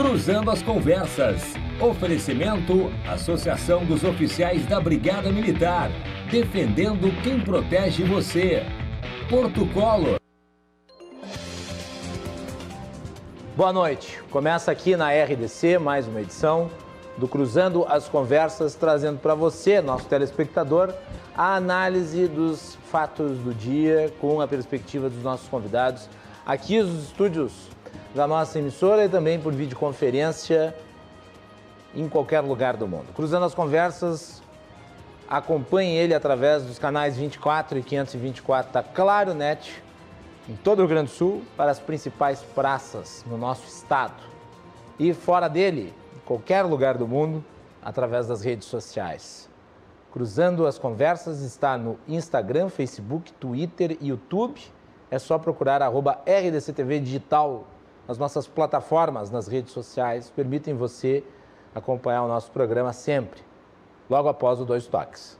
Cruzando as Conversas. Oferecimento: Associação dos Oficiais da Brigada Militar. Defendendo quem protege você. Porto Color. Boa noite. Começa aqui na RDC mais uma edição do Cruzando as Conversas, trazendo para você, nosso telespectador, a análise dos fatos do dia com a perspectiva dos nossos convidados aqui nos estúdios da nossa emissora e também por videoconferência em qualquer lugar do mundo. Cruzando as Conversas, acompanhe ele através dos canais 24 e 524 da Claro Net, em todo o Rio Grande do Sul, para as principais praças no nosso estado. E fora dele, em qualquer lugar do mundo, através das redes sociais. Cruzando as Conversas está no Instagram, Facebook, Twitter e YouTube. É só procurar @RDCTV Digital. As nossas plataformas nas redes sociais permitem você acompanhar o nosso programa sempre, logo após o Dois Toques.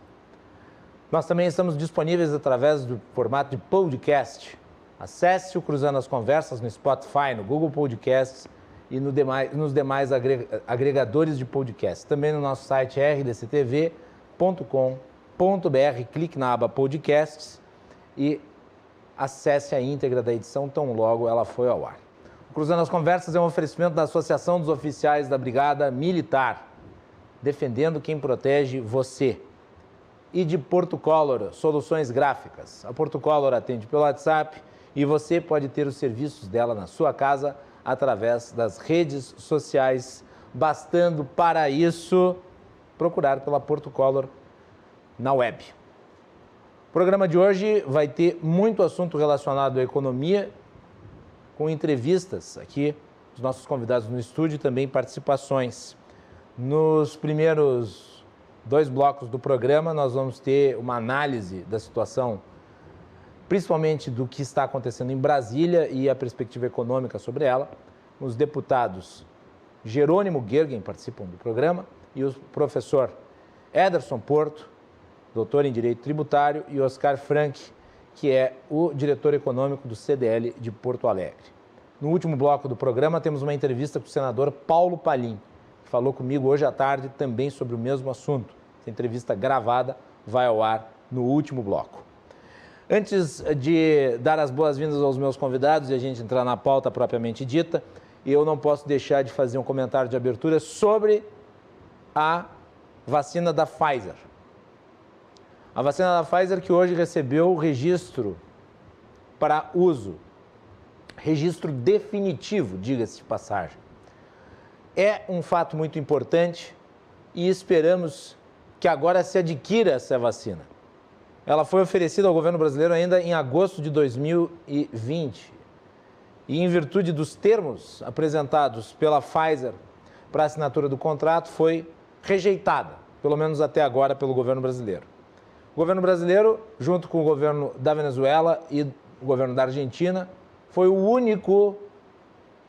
Nós também estamos disponíveis através do formato de podcast. Acesse o Cruzando as Conversas no Spotify, no Google Podcasts e nos demais agregadores de podcast. Também no nosso site rdctv.com.br, clique na aba Podcasts e acesse a íntegra da edição tão logo ela foi ao ar. O Cruzando as Conversas é um oferecimento da Associação dos Oficiais da Brigada Militar, defendendo quem protege você. E de Porto Color, soluções gráficas. A Porto Color atende pelo WhatsApp e você pode ter os serviços dela na sua casa através das redes sociais, bastando para isso procurar pela Porto Color na web. O programa de hoje vai ter muito assunto relacionado à economia, com entrevistas aqui dos nossos convidados no estúdio e também participações. Nos primeiros 2 blocos do programa, nós vamos ter uma análise da situação, principalmente do que está acontecendo em Brasília e a perspectiva econômica sobre ela. Os deputados Jerônimo Gergen participam do programa e o professor Ederson Porto, doutor em Direito Tributário, e Oscar Frank, que é o diretor econômico do CDL de Porto Alegre. No último bloco do programa, temos uma entrevista com o senador Paulo Palim, que falou comigo hoje à tarde também sobre o mesmo assunto. Essa entrevista gravada vai ao ar no último bloco. Antes de dar as boas-vindas aos meus convidados e a gente entrar na pauta propriamente dita, eu não posso deixar de fazer um comentário de abertura sobre a vacina da Pfizer. A vacina da Pfizer que hoje recebeu o registro para uso, registro definitivo, diga-se de passagem. É um fato muito importante e esperamos que agora se adquira essa vacina. Ela foi oferecida ao governo brasileiro ainda em agosto de 2020 e, em virtude dos termos apresentados pela Pfizer para a assinatura do contrato, foi rejeitada, pelo menos até agora, pelo governo brasileiro. O governo brasileiro, junto com o governo da Venezuela e o governo da Argentina, foi o único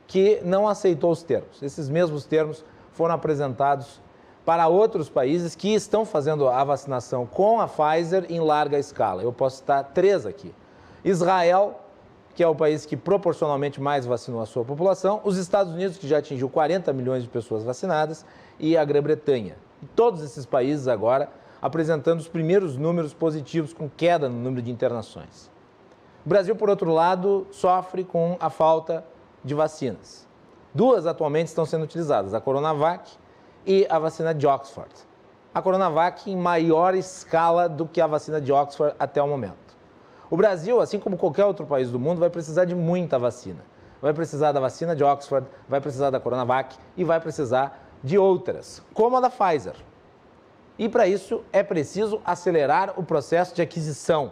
que não aceitou os termos. Esses mesmos termos foram apresentados para outros países que estão fazendo a vacinação com a Pfizer em larga escala. Eu posso citar 3 aqui. Israel, que é o país que proporcionalmente mais vacinou a sua população, os Estados Unidos, que já atingiu 40 milhões de pessoas vacinadas, e a Grã-Bretanha. Todos esses países agora apresentando os primeiros números positivos, com queda no número de internações. O Brasil, por outro lado, sofre com a falta de vacinas. 2 atualmente estão sendo utilizadas, a Coronavac e a vacina de Oxford. A Coronavac em maior escala do que a vacina de Oxford até o momento. O Brasil, assim como qualquer outro país do mundo, vai precisar de muita vacina. Vai precisar da vacina de Oxford, vai precisar da Coronavac e vai precisar de outras, como a da Pfizer. E para isso é preciso acelerar o processo de aquisição.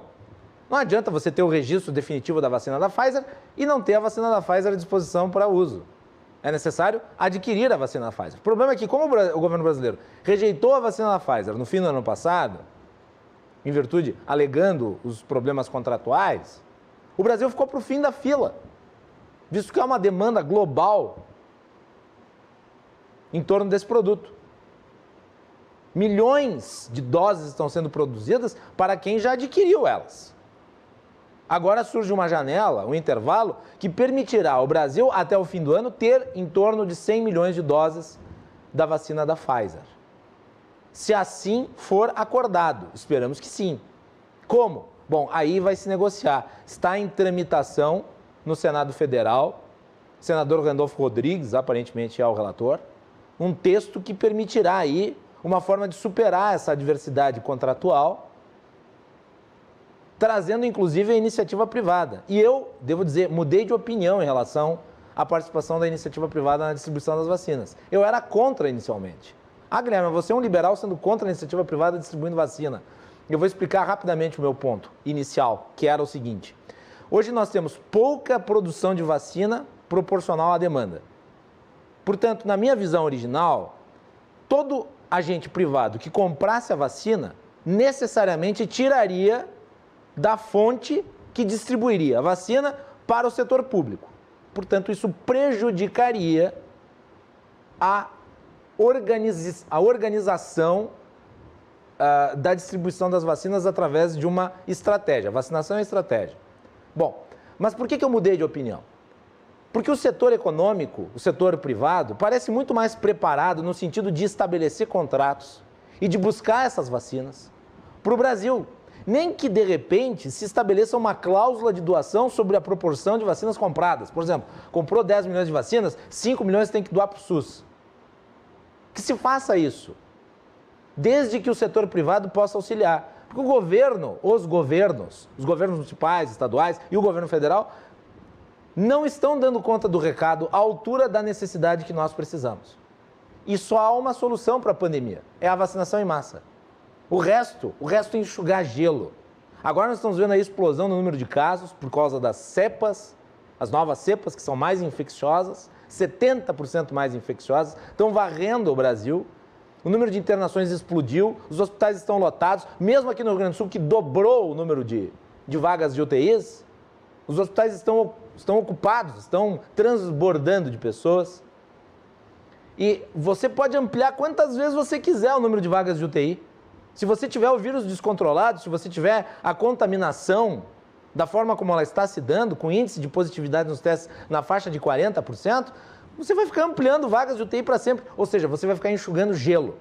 Não adianta você ter o registro definitivo da vacina da Pfizer e não ter a vacina da Pfizer à disposição para uso. É necessário adquirir a vacina da Pfizer. O problema é que, como o governo brasileiro rejeitou a vacina da Pfizer no fim do ano passado, em virtude, alegando os problemas contratuais, o Brasil ficou para o fim da fila, visto que há uma demanda global em torno desse produto. Milhões de doses estão sendo produzidas para quem já adquiriu elas. Agora surge uma janela, um intervalo, que permitirá ao Brasil, até o fim do ano, ter em torno de 100 milhões de doses da vacina da Pfizer. Se assim for acordado, esperamos que sim. Como? Bom, aí vai se negociar. Está em tramitação no Senado Federal, o senador Randolfo Rodrigues, aparentemente é o relator, um texto que permitirá aí uma forma de superar essa adversidade contratual, trazendo inclusive a iniciativa privada. E eu, devo dizer, mudei de opinião em relação à participação da iniciativa privada na distribuição das vacinas. Eu era contra inicialmente. Ah, Guilherme, você é um liberal sendo contra a iniciativa privada distribuindo vacina. Eu vou explicar rapidamente o meu ponto inicial, que era o seguinte. Hoje nós temos pouca produção de vacina proporcional à demanda. Portanto, na minha visão original, todo agente privado que comprasse a vacina necessariamente tiraria da fonte que distribuiria a vacina para o setor público. Portanto, isso prejudicaria a organização da distribuição das vacinas através de uma estratégia. Vacinação é estratégia. Bom, mas por que eu mudei de opinião? Porque o setor econômico, o setor privado, parece muito mais preparado no sentido de estabelecer contratos e de buscar essas vacinas para o Brasil. Nem que, de repente, se estabeleça uma cláusula de doação sobre a proporção de vacinas compradas. Por exemplo, comprou 10 milhões de vacinas, 5 milhões tem que doar para o SUS. Que se faça isso, desde que o setor privado possa auxiliar. Porque o governo, os governos municipais, estaduais e o governo federal não estão dando conta do recado à altura da necessidade que nós precisamos. E só há uma solução para a pandemia, é a vacinação em massa. O resto é enxugar gelo. Agora nós estamos vendo a explosão no número de casos por causa das cepas, as novas cepas que são mais infecciosas, 70% mais infecciosas, estão varrendo o Brasil. O número de internações explodiu, os hospitais estão lotados, mesmo aqui no Rio Grande do Sul, que dobrou o número de vagas de UTIs, os hospitais estão ocupados, estão transbordando de pessoas. E você pode ampliar quantas vezes você quiser o número de vagas de UTI. Se você tiver o vírus descontrolado, se você tiver a contaminação da forma como ela está se dando, com índice de positividade nos testes na faixa de 40%, você vai ficar ampliando vagas de UTI para sempre. Ou seja, você vai ficar enxugando gelo.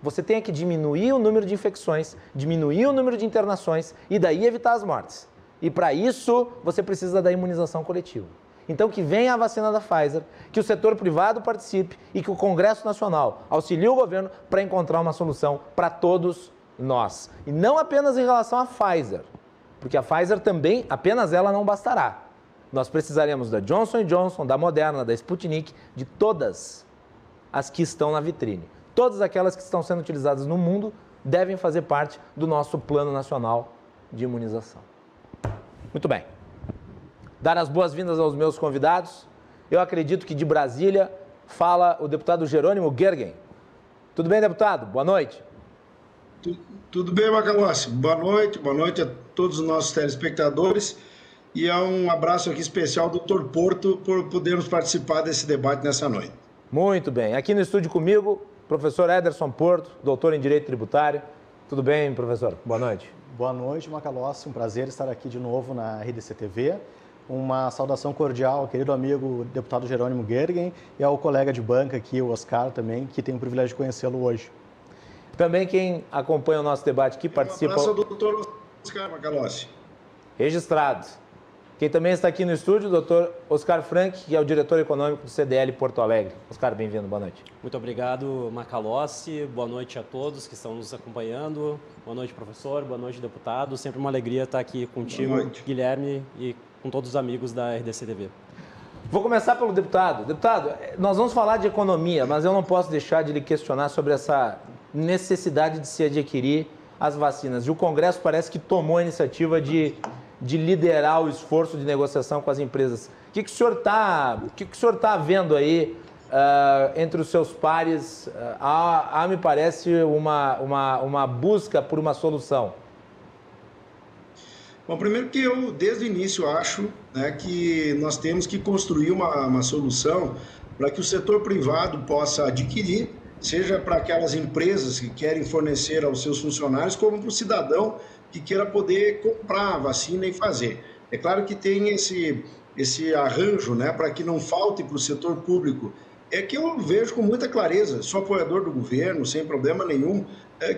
Você tem que diminuir o número de infecções, diminuir o número de internações e daí evitar as mortes. E para isso, você precisa da imunização coletiva. Então, que venha a vacina da Pfizer, que o setor privado participe e que o Congresso Nacional auxilie o governo para encontrar uma solução para todos nós. E não apenas em relação à Pfizer, porque a Pfizer também, apenas ela não bastará. Nós precisaremos da Johnson & Johnson, da Moderna, da Sputnik, de todas as que estão na vitrine. Todas aquelas que estão sendo utilizadas no mundo devem fazer parte do nosso Plano Nacional de Imunização. Muito bem. Dar as boas-vindas aos meus convidados. Eu acredito que de Brasília fala o deputado Jerônimo Gergen. Tudo bem, deputado? Boa noite. Tudo bem, Macalossi. Boa noite a todos os nossos telespectadores. E um abraço aqui especial do Dr. Porto por podermos participar desse debate nessa noite. Muito bem. Aqui no estúdio comigo, professor Ederson Porto, doutor em Direito Tributário. Tudo bem, professor? Boa noite. Boa noite, Macalossi. Um prazer estar aqui de novo na RDC TV. Uma saudação cordial ao querido amigo deputado Jerônimo Gergen e ao colega de banca aqui, o Oscar, também, que tem o privilégio de conhecê-lo hoje. Também quem acompanha o nosso debate aqui participa... Um abraço ao doutor Oscar Macalossi. Registrado. Quem também está aqui no estúdio, o doutor Oscar Frank, que é o diretor econômico do CDL Porto Alegre. Oscar, bem-vindo, boa noite. Muito obrigado, Macalossi. Boa noite a todos que estão nos acompanhando. Boa noite, professor. Boa noite, deputado. Sempre uma alegria estar aqui contigo, Guilherme, e com todos os amigos da RDC TV. Vou começar pelo deputado. Deputado, nós vamos falar de economia, mas eu não posso deixar de lhe questionar sobre essa necessidade de se adquirir as vacinas. E o Congresso parece que tomou a iniciativa de liderar o esforço de negociação com as empresas. O que o senhor está vendo aí entre os seus pares? Há, me parece, uma busca por uma solução. Bom, primeiro que eu, desde o início, acho, né, que nós temos que construir uma solução para que o setor privado possa adquirir, seja para aquelas empresas que querem fornecer aos seus funcionários, como para o cidadão que queira poder comprar a vacina e fazer. É claro que tem esse arranjo, né, para que não falte para o setor público. É que eu vejo com muita clareza, sou apoiador do governo, sem problema nenhum,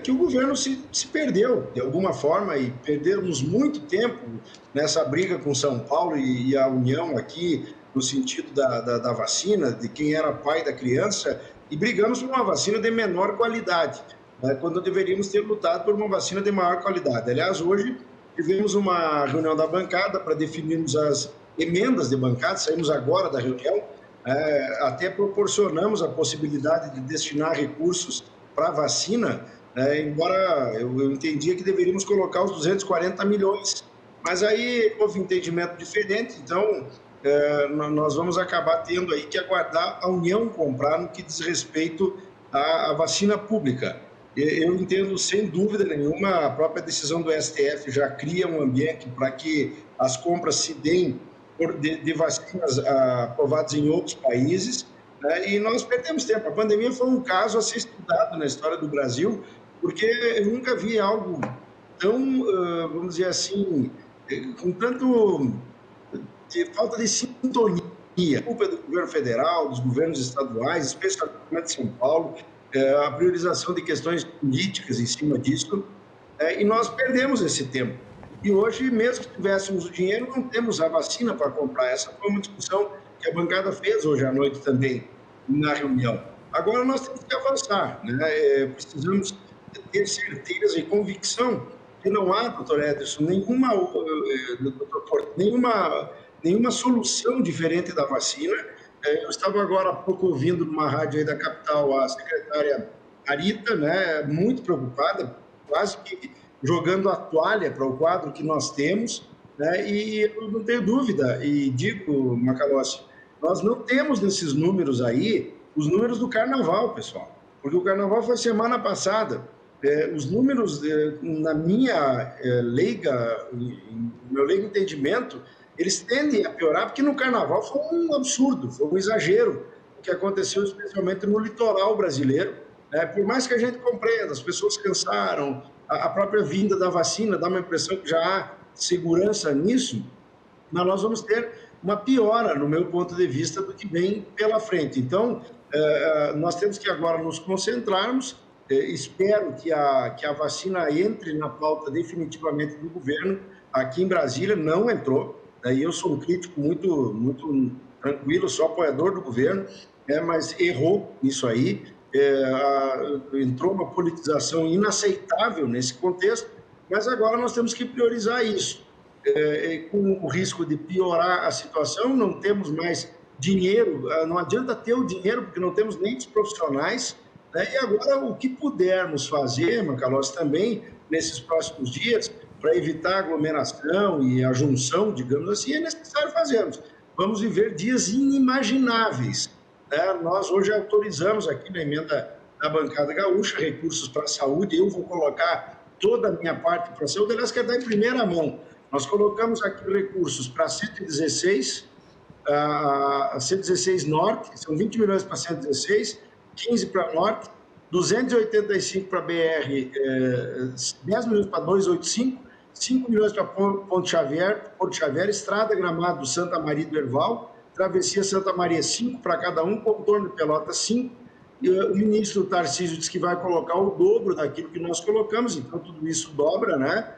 que o governo se perdeu de alguma forma e perdemos muito tempo nessa briga com São Paulo e a União aqui, no sentido da vacina, de quem era pai da criança, e brigamos por uma vacina de menor qualidade, né, quando deveríamos ter lutado por uma vacina de maior qualidade. Aliás, hoje tivemos uma reunião da bancada para definirmos as emendas de bancada, saímos agora da reunião, até proporcionamos a possibilidade de destinar recursos para a vacina, embora eu entendia que deveríamos colocar os 240 milhões, mas aí houve um entendimento diferente, então nós vamos acabar tendo aí que aguardar a União comprar no que diz respeito à vacina pública. Eu entendo, sem dúvida nenhuma, a própria decisão do STF já cria um ambiente para que as compras se deem de vacinas aprovadas em outros países, né? E nós perdemos tempo. A pandemia foi um caso a ser estudado na história do Brasil, porque eu nunca vi algo tão, vamos dizer assim, com tanto falta de sintonia. A culpa é do governo federal, dos governos estaduais, especialmente de São Paulo, a priorização de questões políticas em cima disso, e nós perdemos esse tempo. E hoje, mesmo que tivéssemos o dinheiro, não temos a vacina para comprar. Essa foi uma discussão que a bancada fez hoje à noite também, na reunião. Agora nós temos que avançar, né? Precisamos ter certeza e convicção que não há, doutor Ederson, nenhuma solução diferente da vacina. Eu estava agora há pouco ouvindo numa rádio aí da capital a secretária Arita, né, muito preocupada, quase que jogando a toalha para o quadro que nós temos, né, e eu não tenho dúvida, e digo, Macalossi, nós não temos nesses números aí os números do carnaval, pessoal, porque o carnaval foi semana passada. Os números, na minha meu leigo entendimento, eles tendem a piorar, porque no carnaval foi um absurdo, foi um exagero, o que aconteceu especialmente no litoral brasileiro. Por mais que a gente compreenda, as pessoas cansaram, a própria vinda da vacina dá uma impressão que já há segurança nisso, mas nós vamos ter uma piora, no meu ponto de vista, do que vem pela frente. Então, nós temos que agora nos concentrarmos. Espero que a vacina entre na pauta definitivamente do governo. Aqui em Brasília não entrou. Eu sou um crítico muito tranquilo, sou apoiador do governo, mas errou nisso aí. Entrou uma politização inaceitável nesse contexto, mas agora nós temos que priorizar isso. Com o risco de piorar a situação, não temos mais dinheiro, não adianta ter o dinheiro, porque não temos nem os profissionais, e agora o que pudermos fazer, Macalossi, também, nesses próximos dias, para evitar a aglomeração e a junção, digamos assim, é necessário fazermos. Vamos viver dias inimagináveis. Nós hoje autorizamos aqui na emenda da bancada gaúcha recursos para a saúde. Eu vou colocar toda a minha parte para a saúde, aliás, quer dar em primeira mão. Nós colocamos aqui recursos para 116, a 116 Norte, são 20 milhões para 116, 15 para Norte, 285 para BR, 10 milhões para 285, 5 milhões para Porto Xavier, Estrada Gramado, Santa Maria do Herval, Travessia Santa Maria 5 para cada um, Contorno de Pelotas 5, e o ministro Tarcísio disse que vai colocar o dobro daquilo que nós colocamos, então tudo isso dobra, né?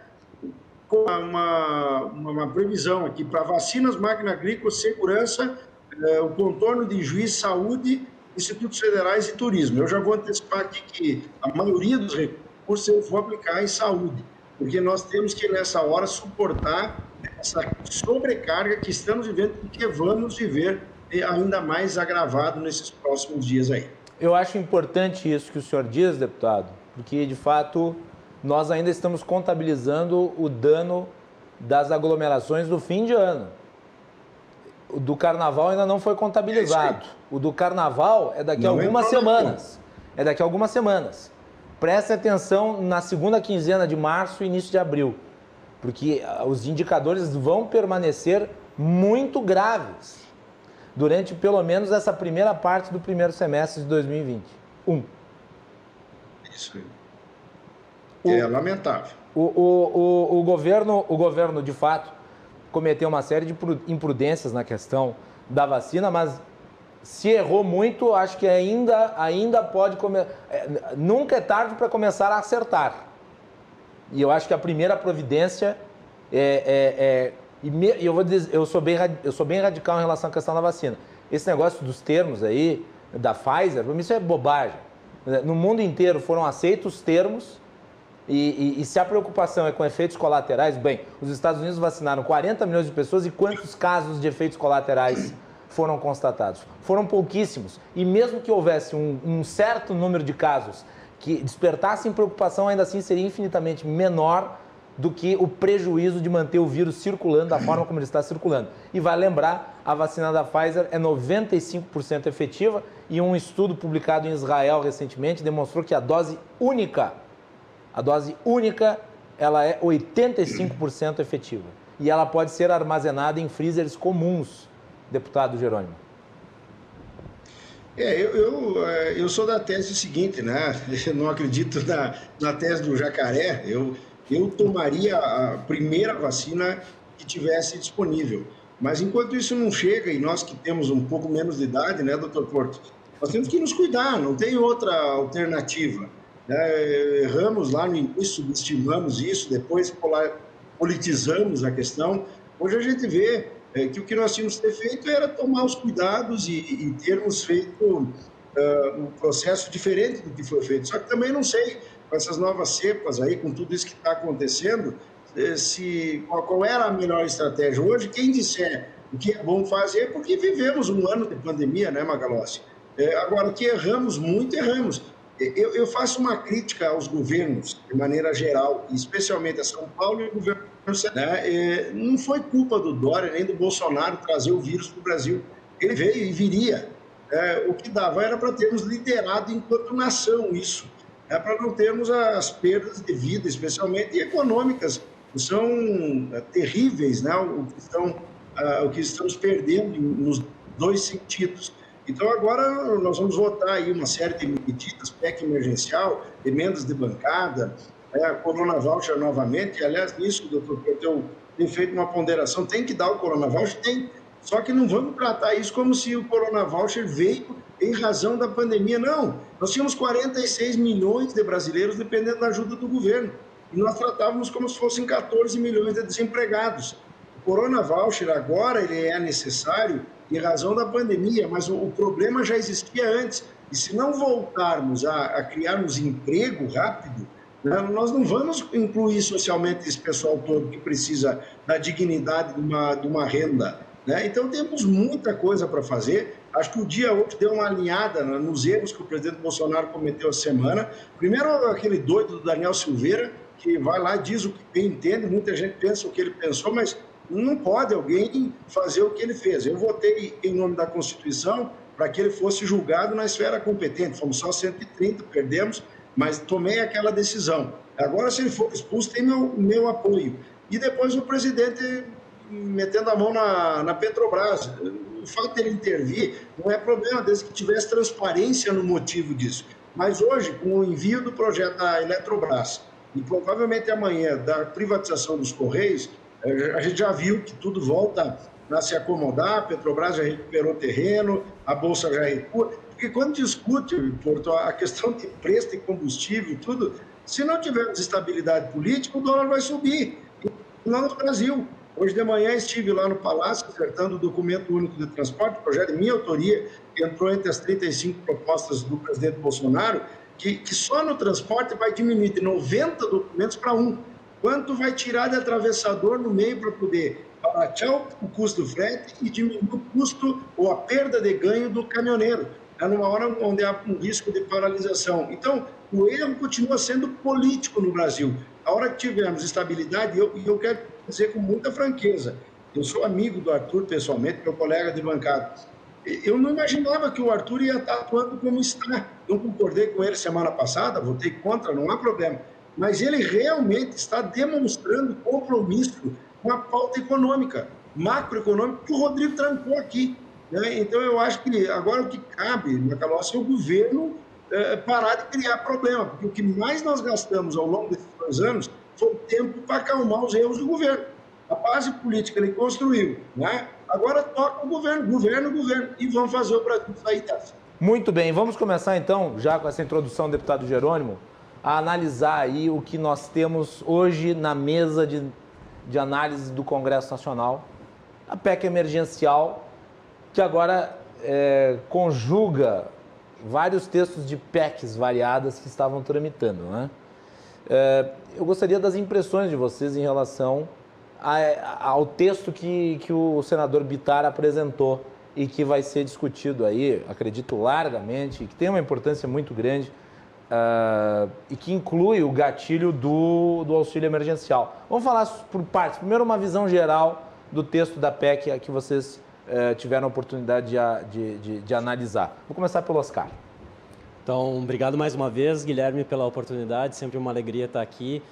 Com uma previsão aqui para vacinas, máquina agrícola, segurança, o contorno de Juiz, saúde, institutos federais e turismo. Eu já vou antecipar aqui que a maioria dos recursos eu vou aplicar em saúde, porque nós temos que, nessa hora, suportar essa sobrecarga que estamos vivendo e que vamos viver ainda mais agravado nesses próximos dias aí. Eu acho importante isso que o senhor diz, deputado, porque, de fato, nós ainda estamos contabilizando o dano das aglomerações do fim de ano. O do carnaval ainda não foi contabilizado. O do carnaval é daqui a algumas semanas. É daqui a algumas semanas. Preste atenção na segunda quinzena de março e início de abril, porque os indicadores vão permanecer muito graves durante pelo menos essa primeira parte do primeiro semestre de 2021. Isso aí. É lamentável. O governo, de fato, cometeu uma série de imprudências na questão da vacina, mas se errou muito, acho que ainda pode... Nunca é tarde para começar a acertar. E eu acho que a primeira providência e eu vou dizer, eu sou bem radical em relação à questão da vacina. Esse negócio dos termos aí, da Pfizer, para mim isso é bobagem. No mundo inteiro foram aceitos os termos e se a preocupação é com efeitos colaterais, bem, os Estados Unidos vacinaram 40 milhões de pessoas e quantos casos de efeitos colaterais foram constatados? Foram pouquíssimos. E mesmo que houvesse um certo número de casos que despertassem preocupação, ainda assim seria infinitamente menor do que o prejuízo de manter o vírus circulando da forma como ele está circulando. E vai lembrar, a vacina da Pfizer é 95% efetiva e um estudo publicado em Israel recentemente demonstrou que a dose única, ela é 85% efetiva. E ela pode ser armazenada em freezers comuns, deputado Jerônimo. Eu sou da tese seguinte, né? Eu não acredito na tese do jacaré. Eu tomaria a primeira vacina que tivesse disponível. Mas enquanto isso não chega, e nós que temos um pouco menos de idade, né, doutor Porto, nós temos que nos cuidar, não tem outra alternativa. Erramos lá no início, subestimamos isso, depois politizamos a questão. Hoje a gente vê que o que nós tínhamos que ter feito era tomar os cuidados e termos feito um processo diferente do que foi feito. Só que também não sei, com essas novas cepas aí, com tudo isso que está acontecendo, qual era a melhor estratégia. Hoje, quem disser o que é bom fazer, porque vivemos um ano de pandemia, né, Macalossi? Agora, que erramos muito, erramos. Eu faço uma crítica aos governos, de maneira geral, especialmente a São Paulo e o governo, né? Não foi culpa do Dória nem do Bolsonaro trazer o vírus para o Brasil. Ele veio e viria. O que dava era para termos liderado enquanto nação isso, para não termos as perdas de vida, especialmente econômicas, que são terríveis, né? O que estamos perdendo nos dois sentidos. Então, agora nós vamos votar aí uma série de medidas, PEC emergencial, emendas de bancada, Corona Voucher novamente. Aliás, nisso, doutor, eu tenho feito uma ponderação, tem que dar o Corona Voucher? Tem. Só que não vamos tratar isso como se o Corona Voucher veio em razão da pandemia. Não, nós tínhamos 46 milhões de brasileiros dependendo da ajuda do governo. E nós tratávamos como se fossem 14 milhões de desempregados. O Corona Voucher agora ele é necessário em razão da pandemia, mas o problema já existia antes. E se não voltarmos a criarmos emprego rápido, né, nós não vamos incluir socialmente esse pessoal todo que precisa da dignidade de uma renda. Né? Então, temos muita coisa para fazer. Acho que o dia hoje deu uma alinhada nos erros que o presidente Bolsonaro cometeu essa semana. Primeiro, aquele doido do Daniel Silveira, que vai lá e diz o que bem entende, muita gente pensa o que ele pensou, mas não pode alguém fazer o que ele fez. Eu votei em nome da Constituição para que ele fosse julgado na esfera competente. Fomos só 130, perdemos, mas tomei aquela decisão. Agora, se ele for expulso, tem meu apoio. E depois o presidente metendo a mão na Petrobras. O fato dele intervir não é problema, desde que tivesse transparência no motivo disso. Mas hoje, com o envio do projeto da Eletrobras e provavelmente amanhã da privatização dos Correios, a gente já viu que tudo volta a se acomodar, a Petrobras já recuperou terreno, a Bolsa já recua, porque quando discute, Porto, a questão de preço de combustível, tudo, se não tivermos estabilidade política, o dólar vai subir, não no Brasil. Hoje de manhã estive lá no Palácio, acertando o documento único de transporte, projeto de minha autoria, que entrou entre as 35 propostas do presidente Bolsonaro, que só no transporte vai diminuir de 90 documentos para 1. Quanto vai tirar de atravessador no meio para poder baratear o custo do frete e diminuir o custo ou a perda de ganho do caminhoneiro, numa hora onde há um risco de paralisação. Então, o erro continua sendo político no Brasil. A hora que tivermos estabilidade, e eu quero dizer com muita franqueza, eu sou amigo do Arthur pessoalmente, meu colega de bancada. Eu não imaginava que o Arthur ia estar atuando como está. Eu concordei com ele semana passada, votei contra, não há problema. Mas ele realmente está demonstrando compromisso com a pauta econômica, macroeconômica, que o Rodrigo trancou aqui. Né? Então, eu acho que agora o que cabe, Macalossi, é o governo parar de criar problema, porque o que mais nós gastamos ao longo desses 2 anos, foi o tempo para acalmar os erros do governo. A base política ele construiu, né? Agora toca o governo, e vamos fazer o Brasil sair dessa. Muito bem, vamos começar então, já com essa introdução do deputado Jerônimo, a analisar aí o que nós temos hoje na mesa de análise do Congresso Nacional, a PEC emergencial, que agora conjuga vários textos de PECs variadas que estavam tramitando, né? Eu gostaria das impressões de vocês em relação ao texto que o senador Bittar apresentou e que vai ser discutido aí, acredito, largamente, que tem uma importância muito grande e que inclui o gatilho do auxílio emergencial. Vamos falar por partes. Primeiro, uma visão geral do texto da PEC que vocês tiveram a oportunidade de analisar. Vou começar pelo Oscar. Então, obrigado mais uma vez, Guilherme, pela oportunidade. Sempre uma alegria estar aqui.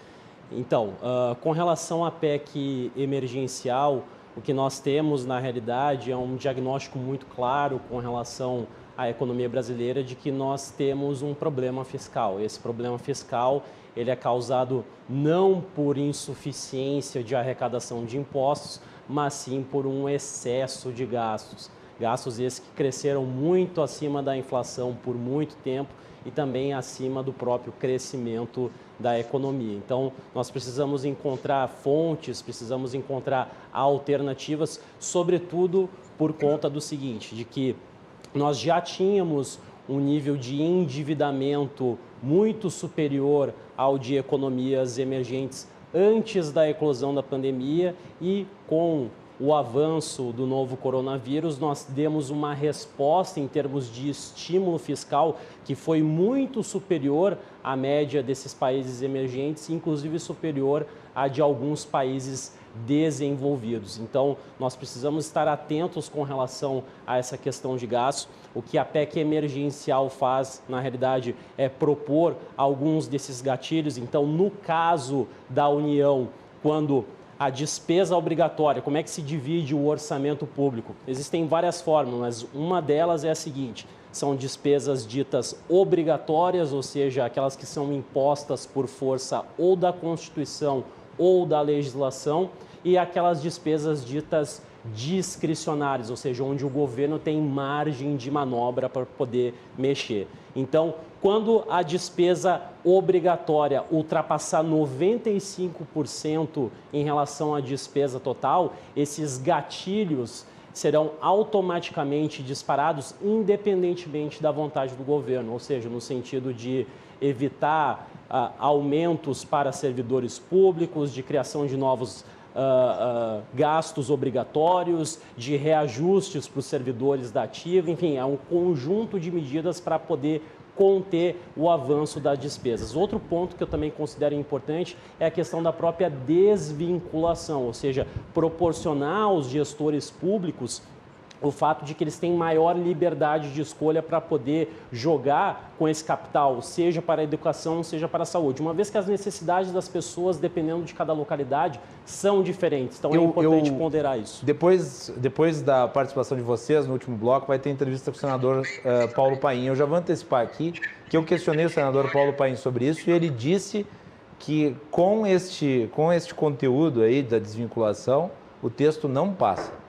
Então, com relação à PEC emergencial, o que nós temos, na realidade, é um diagnóstico muito claro com relação à economia brasileira de que nós temos um problema fiscal. Esse problema fiscal ele é causado não por insuficiência de arrecadação de impostos, mas sim por um excesso de gastos. Gastos esses que cresceram muito acima da inflação por muito tempo e também acima do próprio crescimento da economia. Então, nós precisamos encontrar fontes, precisamos encontrar alternativas, sobretudo por conta do seguinte, de que nós já tínhamos um nível de endividamento muito superior ao de economias emergentes antes da eclosão da pandemia e com o avanço do novo coronavírus, nós demos uma resposta em termos de estímulo fiscal que foi muito superior à média desses países emergentes, inclusive superior à de alguns países desenvolvidos. Então, nós precisamos estar atentos com relação a essa questão de gasto. O que a PEC emergencial faz, na realidade, é propor alguns desses gatilhos. Então, no caso da União, quando a despesa obrigatória, como é que se divide o orçamento público? Existem várias formas, mas uma delas é a seguinte: são despesas ditas obrigatórias, ou seja, aquelas que são impostas por força ou da Constituição ou da legislação, e aquelas despesas ditas discricionárias, ou seja, onde o governo tem margem de manobra para poder mexer. Então, quando a despesa obrigatória ultrapassar 95% em relação à despesa total, esses gatilhos serão automaticamente disparados independentemente da vontade do governo, ou seja, no sentido de evitar aumentos para servidores públicos, de criação de novos gastos obrigatórios, de reajustes para os servidores da ativa, enfim, é um conjunto de medidas para poder conter o avanço das despesas. Outro ponto que eu também considero importante é a questão da própria desvinculação, ou seja, proporcionar aos gestores públicos o fato de que eles têm maior liberdade de escolha para poder jogar com esse capital, seja para a educação, seja para a saúde. Uma vez que as necessidades das pessoas, dependendo de cada localidade, são diferentes. Então, é importante ponderar isso. Depois da participação de vocês no último bloco, vai ter entrevista com o senador Paulo Paim. Eu já vou antecipar aqui que eu questionei o senador Paulo Paim sobre isso e ele disse que com este conteúdo aí da desvinculação, o texto não passa.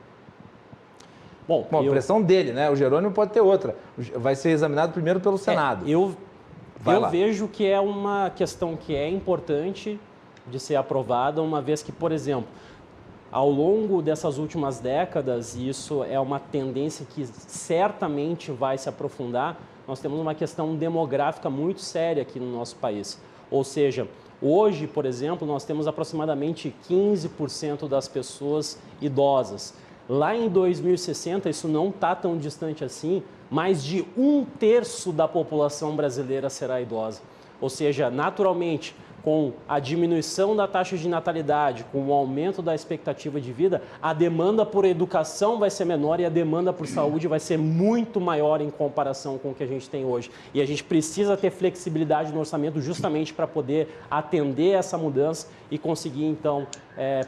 Bom, a pressão dele, né? O Jerônimo pode ter outra. Vai ser examinado primeiro pelo Senado. Eu vejo que é uma questão que é importante de ser aprovada, uma vez que, por exemplo, ao longo dessas últimas décadas, e isso é uma tendência que certamente vai se aprofundar, nós temos uma questão demográfica muito séria aqui no nosso país. Ou seja, hoje, por exemplo, nós temos aproximadamente 15% das pessoas idosas. Lá em 2060, isso não está tão distante assim, mais de 1/3 da população brasileira será idosa. Ou seja, naturalmente, com a diminuição da taxa de natalidade, com o aumento da expectativa de vida, a demanda por educação vai ser menor e a demanda por saúde vai ser muito maior em comparação com o que a gente tem hoje. E a gente precisa ter flexibilidade no orçamento justamente para poder atender essa mudança e conseguir, então,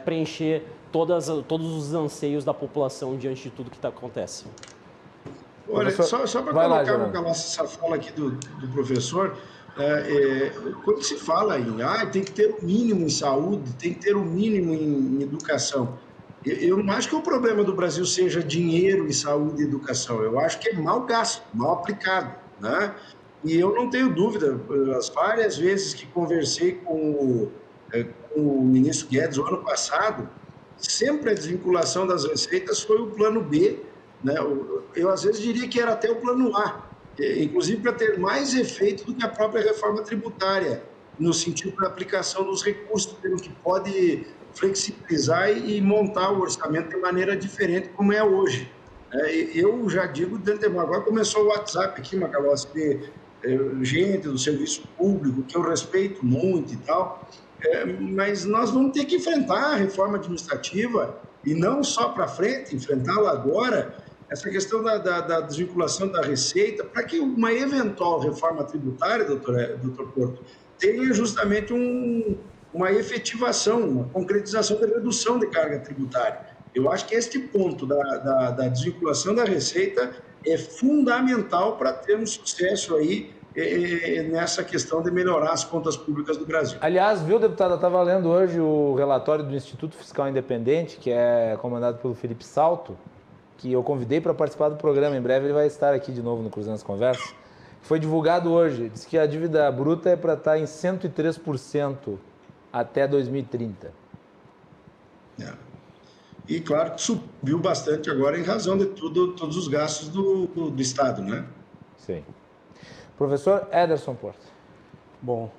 preencher todos os anseios da população diante de tudo que acontece. Olha, só para colocar essa fala aqui do professor, Quando se fala em tem que ter o mínimo em saúde, tem que ter o mínimo em educação, eu não acho que o problema do Brasil seja dinheiro em saúde e educação, eu acho que é mal gasto, mal aplicado, né? E eu não tenho dúvida, as várias vezes que conversei com o ministro Guedes o ano passado, sempre a desvinculação das receitas foi o plano B, né? Eu às vezes diria que era até o plano A, inclusive para ter mais efeito do que a própria reforma tributária, no sentido da aplicação dos recursos, pelo que pode flexibilizar e montar o orçamento de maneira diferente como é hoje. Eu já digo de antemão, agora começou o WhatsApp aqui, Macalossi, gente do serviço público, que eu respeito muito e tal, mas nós vamos ter que enfrentar a reforma administrativa, e não só para frente, enfrentá-la agora, essa questão da desvinculação da receita, para que uma eventual reforma tributária, doutor Porto, tenha justamente uma efetivação, uma concretização da redução de carga tributária. Eu acho que este ponto da desvinculação da receita é fundamental para termos sucesso aí nessa questão de melhorar as contas públicas do Brasil. Aliás, viu, deputado, eu estava lendo hoje o relatório do Instituto Fiscal Independente, que é comandado pelo Felipe Salto, que eu convidei para participar do programa. Em breve ele vai estar aqui de novo no Cruzando as Conversas. Foi divulgado hoje. Diz que a dívida bruta é para estar em 103% até 2030. E claro que subiu bastante agora em razão de todos os gastos do Estado, né? Sim. Professor Ederson Porto. Bom,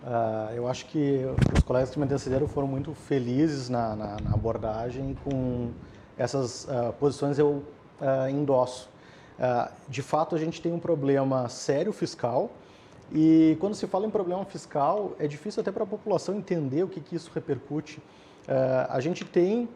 eu acho que os colegas que me antecederam foram muito felizes na abordagem, com essas posições eu endosso. De fato, a gente tem um problema sério fiscal, e quando se fala em problema fiscal, é difícil até para a população entender o que isso repercute. A gente tem,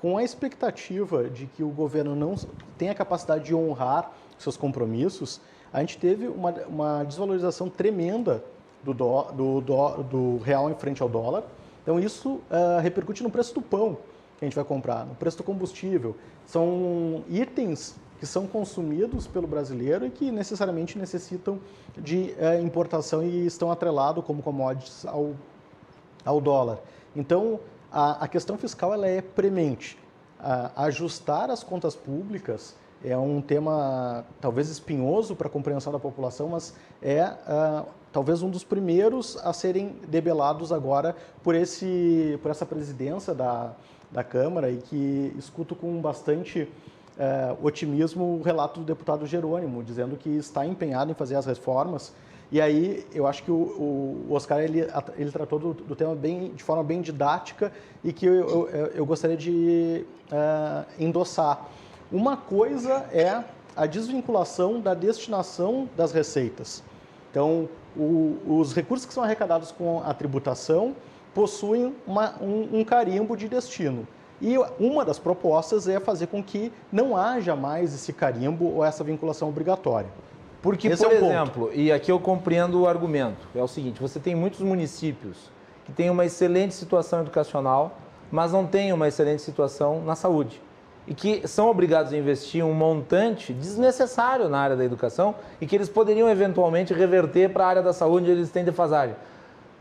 com a expectativa de que o governo não tenha capacidade de honrar seus compromissos, a gente teve uma desvalorização tremenda do real em frente ao dólar. Então, isso repercute no preço do pão que a gente vai comprar, no preço do combustível. São itens que são consumidos pelo brasileiro e que necessariamente necessitam de importação e estão atrelados como commodities ao dólar. Então, a questão fiscal ela é premente. Ajustar as contas públicas é um tema talvez espinhoso para a compreensão da população, mas talvez um dos primeiros a serem debelados agora por essa presidência da Câmara, e que escuto com bastante otimismo o relato do deputado Jerônimo, dizendo que está empenhado em fazer as reformas. E aí eu acho que o Oscar ele tratou do tema de forma bem didática, e que eu gostaria de endossar. Uma coisa é a desvinculação da destinação das receitas. Então, os recursos que são arrecadados com a tributação possuem um carimbo de destino. E uma das propostas é fazer com que não haja mais esse carimbo ou essa vinculação obrigatória. Porque, por exemplo, e aqui eu compreendo o argumento, é o seguinte: você tem muitos municípios que têm uma excelente situação educacional, mas não têm uma excelente situação na saúde, e que são obrigados a investir um montante desnecessário na área da educação e que eles poderiam eventualmente reverter para a área da saúde, onde eles têm defasagem.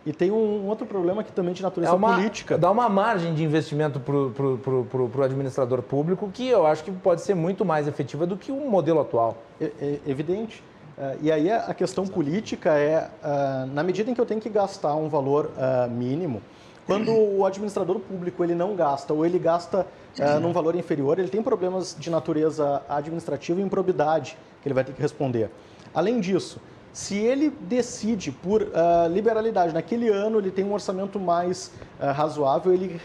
E tem um outro problema que também de natureza política. Dá uma margem de investimento para o administrador público que eu acho que pode ser muito mais efetiva do que o modelo atual. É evidente. E aí a questão política na medida em que eu tenho que gastar um valor mínimo, quando o administrador público ele não gasta, ou ele gasta num valor inferior, ele tem problemas de natureza administrativa e improbidade que ele vai ter que responder. Além disso, se ele decide por liberalidade, naquele ano ele tem um orçamento mais razoável, ele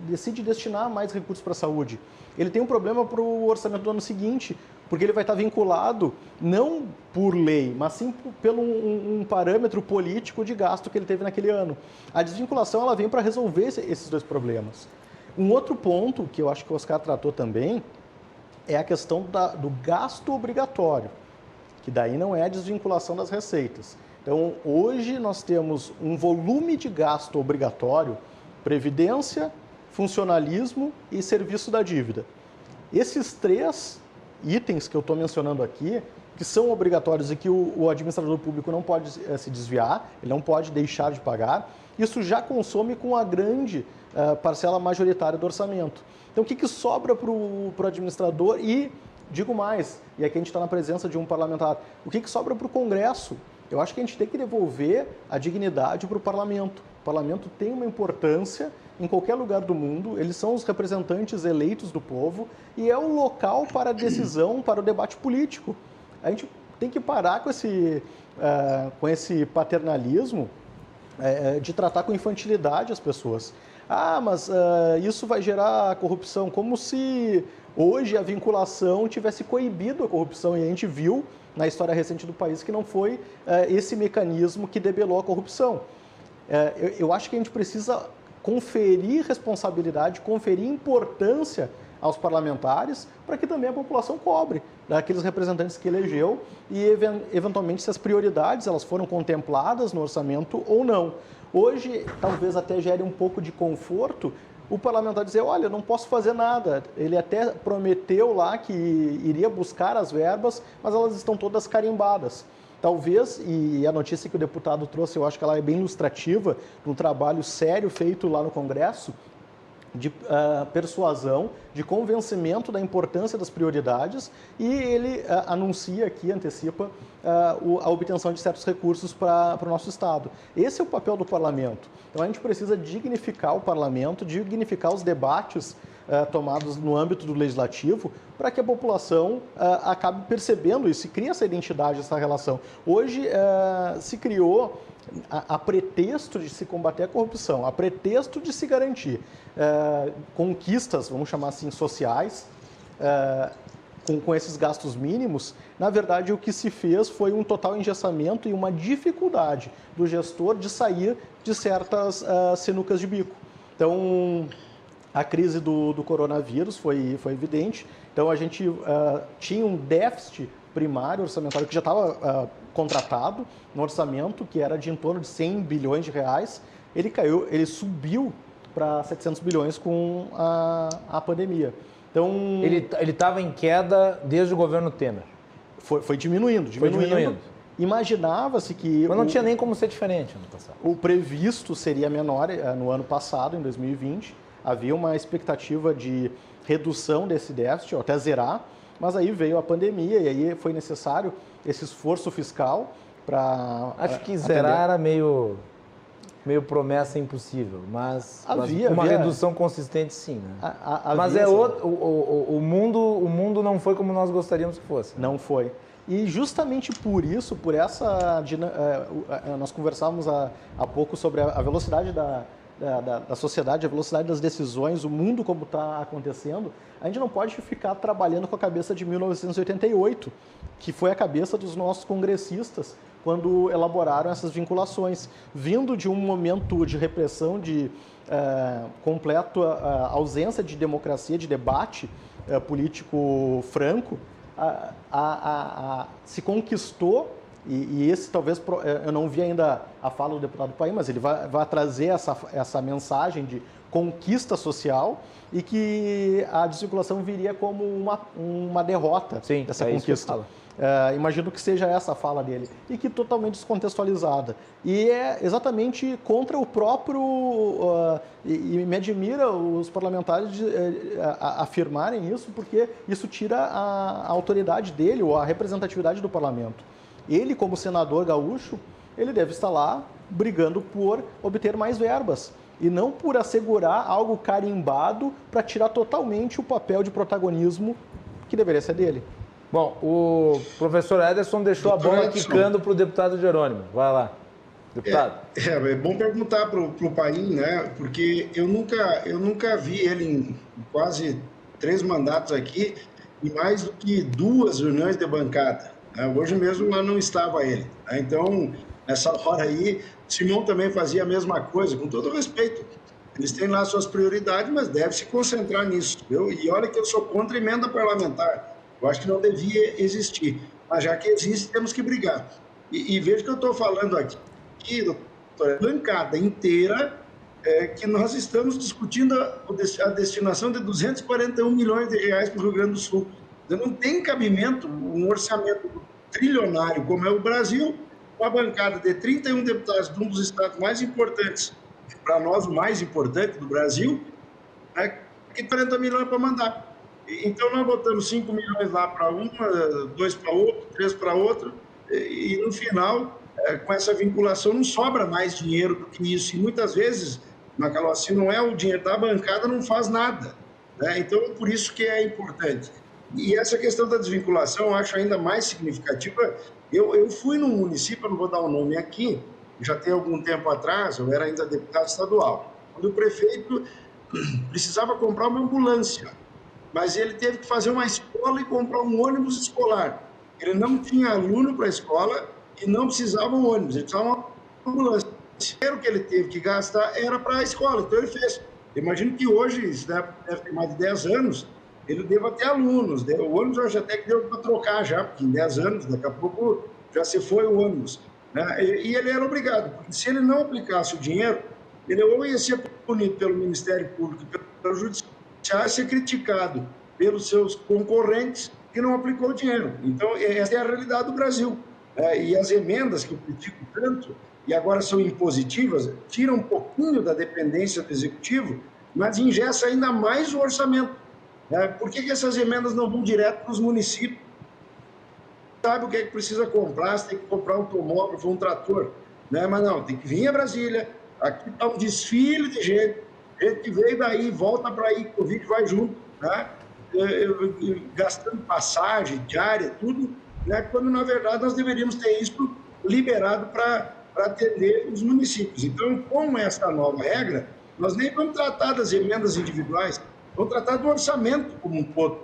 decide destinar mais recursos para a saúde. Ele tem um problema para o orçamento do ano seguinte, porque ele vai estar vinculado não por lei, mas sim pelo um parâmetro político de gasto que ele teve naquele ano. A desvinculação ela vem para resolver esses dois problemas. Um outro ponto que eu acho que o Oscar tratou também é a questão do gasto obrigatório, que daí não é a desvinculação das receitas. Então, hoje nós temos um volume de gasto obrigatório, previdência, funcionalismo e serviço da dívida. Esses três itens que eu estou mencionando aqui, que são obrigatórios e que o administrador público não pode se desviar, ele não pode deixar de pagar, isso já consome com a grande parcela majoritária do orçamento. Então, o que sobra para o administrador e, digo mais, e aqui a gente está na presença de um parlamentar, o que sobra para o Congresso? Eu acho que a gente tem que devolver a dignidade para o parlamento. O parlamento tem uma importância em qualquer lugar do mundo, eles são os representantes eleitos do povo e é o local para a decisão, para o debate político. A gente tem que parar com esse paternalismo de tratar com infantilidade as pessoas. Mas isso vai gerar corrupção, como se hoje a vinculação tivesse coibido a corrupção, e a gente viu na história recente do país que não foi esse mecanismo que debelou a corrupção. Eu acho que a gente precisa conferir responsabilidade, conferir importância aos parlamentares para que também a população cobre daqueles representantes que elegeu e, eventualmente, se as prioridades elas foram contempladas no orçamento ou não. Hoje, talvez até gere um pouco de conforto o parlamentar dizer, olha, eu não posso fazer nada. Ele até prometeu lá que iria buscar as verbas, mas elas estão todas carimbadas. Talvez, e a notícia que o deputado trouxe, eu acho que ela é bem ilustrativa, de um trabalho sério feito lá no Congresso, de persuasão, de convencimento da importância das prioridades, e ele anuncia aqui, antecipa a obtenção de certos recursos para o nosso Estado. Esse é o papel do parlamento. Então a gente precisa dignificar o parlamento, dignificar os debates tomados no âmbito do legislativo, para que a população acabe percebendo isso e crie essa identidade, essa relação. Hoje se criou, a pretexto de se combater a corrupção, a pretexto de se garantir conquistas, vamos chamar assim, sociais, com esses gastos mínimos, na verdade o que se fez foi um total engessamento e uma dificuldade do gestor de sair de certas sinucas de bico. Então, a crise do coronavírus foi evidente, então a gente tinha um déficit primário orçamentário que já estava contratado no orçamento, que era de em torno de 100 bilhões de reais, ele subiu para 700 bilhões com a pandemia. Então, ele estava em queda desde o governo Temer. Foi diminuindo. Imaginava-se que... Mas não tinha nem como ser diferente ano passado. O previsto seria menor no ano passado, em 2020. Havia uma expectativa de redução desse déficit, ou até zerar, mas aí veio a pandemia e aí foi necessário esse esforço fiscal para... Acho que zerar era meio promessa impossível, mas uma redução consistente sim, né? Mas o mundo não foi como nós gostaríamos que fosse. Não foi. E justamente por isso, nós conversávamos há pouco sobre a velocidade da sociedade, a velocidade das decisões, o mundo como está acontecendo, a gente não pode ficar trabalhando com a cabeça de 1988, que foi a cabeça dos nossos congressistas, quando elaboraram essas vinculações, vindo de um momento de repressão, de completa ausência de democracia, de debate político franco, se conquistou, e esse talvez, eu não vi ainda a fala do deputado Paim, mas ele vai trazer essa mensagem de conquista social e que a desvinculação viria como uma derrota dessa conquista. Imagino que seja essa a fala dele, e que totalmente descontextualizada. E é exatamente contra o próprio... e me admira os parlamentares afirmarem isso, porque isso tira a autoridade dele, ou a representatividade do parlamento. Ele, como senador gaúcho, ele deve estar lá brigando por obter mais verbas, e não por assegurar algo carimbado para tirar totalmente o papel de protagonismo que deveria ser dele. Bom, o professor Ederson deixou a bola quicando para o deputado Jerônimo. Vai lá, deputado. É bom perguntar para o Paim, né? Porque eu nunca vi ele em quase 3 mandatos aqui e mais do que 2 reuniões de bancada. Hoje mesmo lá não estava ele. Então, nessa hora aí, Simão também fazia a mesma coisa, com todo respeito. Eles têm lá suas prioridades, mas deve se concentrar nisso. E olha que eu sou contra a emenda parlamentar. Eu acho que não devia existir. Mas já que existe, temos que brigar. E veja que eu estou falando aqui, doutora, a bancada inteira, que nós estamos discutindo a destinação de 241 milhões de reais para o Rio Grande do Sul. Não tem cabimento um orçamento trilionário como é o Brasil, uma bancada de 31 deputados de um dos estados mais importantes, para nós o mais importante do Brasil, e 40 milhões para mandar. Então nós botamos 5 milhões lá para uma, 2 para outro, 3 para outro, e no final, com essa vinculação, não sobra mais dinheiro do que isso. E muitas vezes, Macalossi, não é o dinheiro da bancada, não faz nada. Então, por isso que é importante. E essa questão da desvinculação eu acho ainda mais significativa. Eu fui num município, eu não vou dar o nome aqui, já tem algum tempo atrás, eu era ainda deputado estadual, quando o prefeito precisava comprar uma ambulância, mas ele teve que fazer uma escola e comprar um ônibus escolar. Ele não tinha aluno para a escola e não precisava um ônibus, ele precisava uma ambulância. O dinheiro que ele teve que gastar era para a escola, então ele fez. Imagino que hoje, isso deve ter mais de 10 anos, ele deva ter alunos. O ônibus eu acho até que deu para trocar já, porque em 10 anos, daqui a pouco já se foi o ônibus. E ele era obrigado, porque se ele não aplicasse o dinheiro, ele ou ia ser punido pelo Ministério Público, pelo Judiciário, ia ser criticado pelos seus concorrentes que não aplicou o dinheiro. Então, essa é a realidade do Brasil. E as emendas que eu critico tanto, e agora são impositivas, tiram um pouquinho da dependência do Executivo, mas ingessa ainda mais o orçamento. Por que essas emendas não vão direto para os municípios? Sabe o que é que precisa comprar? Você tem que comprar um automóvel, um trator. Mas não, tem que vir a Brasília. Aqui está um desfile de gente que veio daí, volta para aí, o Covid vai junto, gastando passagem, diária, tudo, quando na verdade nós deveríamos ter isso liberado para atender os municípios. Então, com essa nova regra, nós nem vamos tratar das emendas individuais, vamos tratar do orçamento como um todo,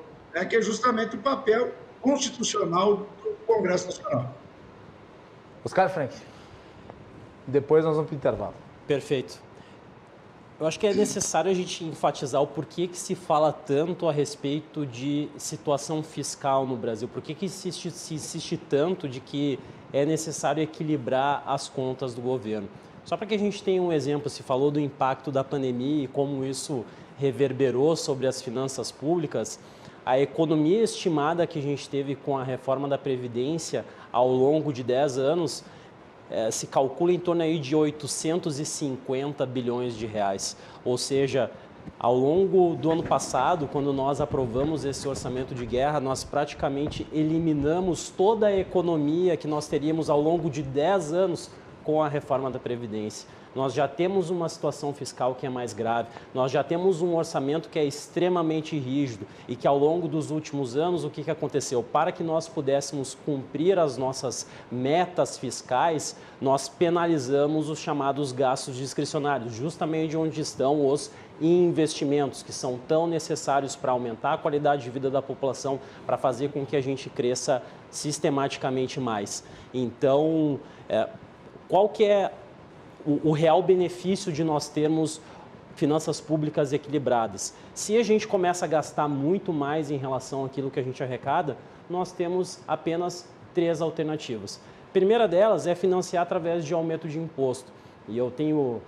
que é justamente o papel constitucional do Congresso Nacional. Oscar Frank, depois nós vamos para o intervalo. Perfeito. Eu acho que é necessário a gente enfatizar o porquê que se fala tanto a respeito de situação fiscal no Brasil, por que se insiste tanto de que é necessário equilibrar as contas do governo. Só para que a gente tenha um exemplo, se falou do impacto da pandemia e como isso reverberou sobre as finanças públicas. A economia estimada que a gente teve com a reforma da Previdência ao longo de 10 anos se calcula em torno aí de 850 bilhões de reais. Ou seja, ao longo do ano passado, quando nós aprovamos esse orçamento de guerra, nós praticamente eliminamos toda a economia que nós teríamos ao longo de 10 anos com a reforma da Previdência. Nós já temos uma situação fiscal que é mais grave, nós já temos um orçamento que é extremamente rígido e que ao longo dos últimos anos, o que aconteceu? Para que nós pudéssemos cumprir as nossas metas fiscais, nós penalizamos os chamados gastos discricionários, justamente onde estão os investimentos que são tão necessários para aumentar a qualidade de vida da população, para fazer com que a gente cresça sistematicamente mais. Então, qual que é o real benefício de nós termos finanças públicas equilibradas? Se a gente começa a gastar muito mais em relação àquilo que a gente arrecada, nós temos apenas 3 alternativas. A primeira delas é financiar através de aumento de imposto. E eu tenho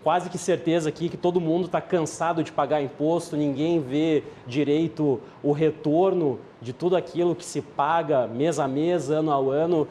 quase que certeza aqui que todo mundo está cansado de pagar imposto, ninguém vê direito o retorno de tudo aquilo que se paga mês a mês, ano a ano,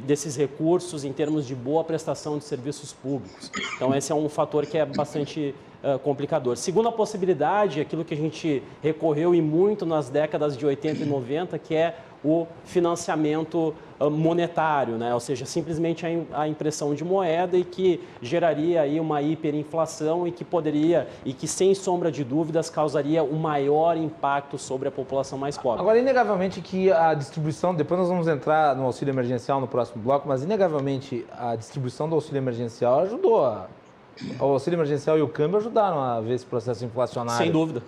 desses recursos em termos de boa prestação de serviços públicos. Então, esse é um fator que é bastante complicador. Segunda possibilidade, aquilo que a gente recorreu e muito nas décadas de 80 e 90, que é o financiamento monetário, né? Ou seja, simplesmente a impressão de moeda e que geraria aí uma hiperinflação e que sem sombra de dúvidas causaria um maior impacto sobre a população mais pobre. Agora, inegavelmente que a distribuição, depois nós vamos entrar no auxílio emergencial no próximo bloco, mas inegavelmente a distribuição do auxílio emergencial ajudou o auxílio emergencial e o câmbio ajudaram a ver esse processo inflacionário. Sem dúvida,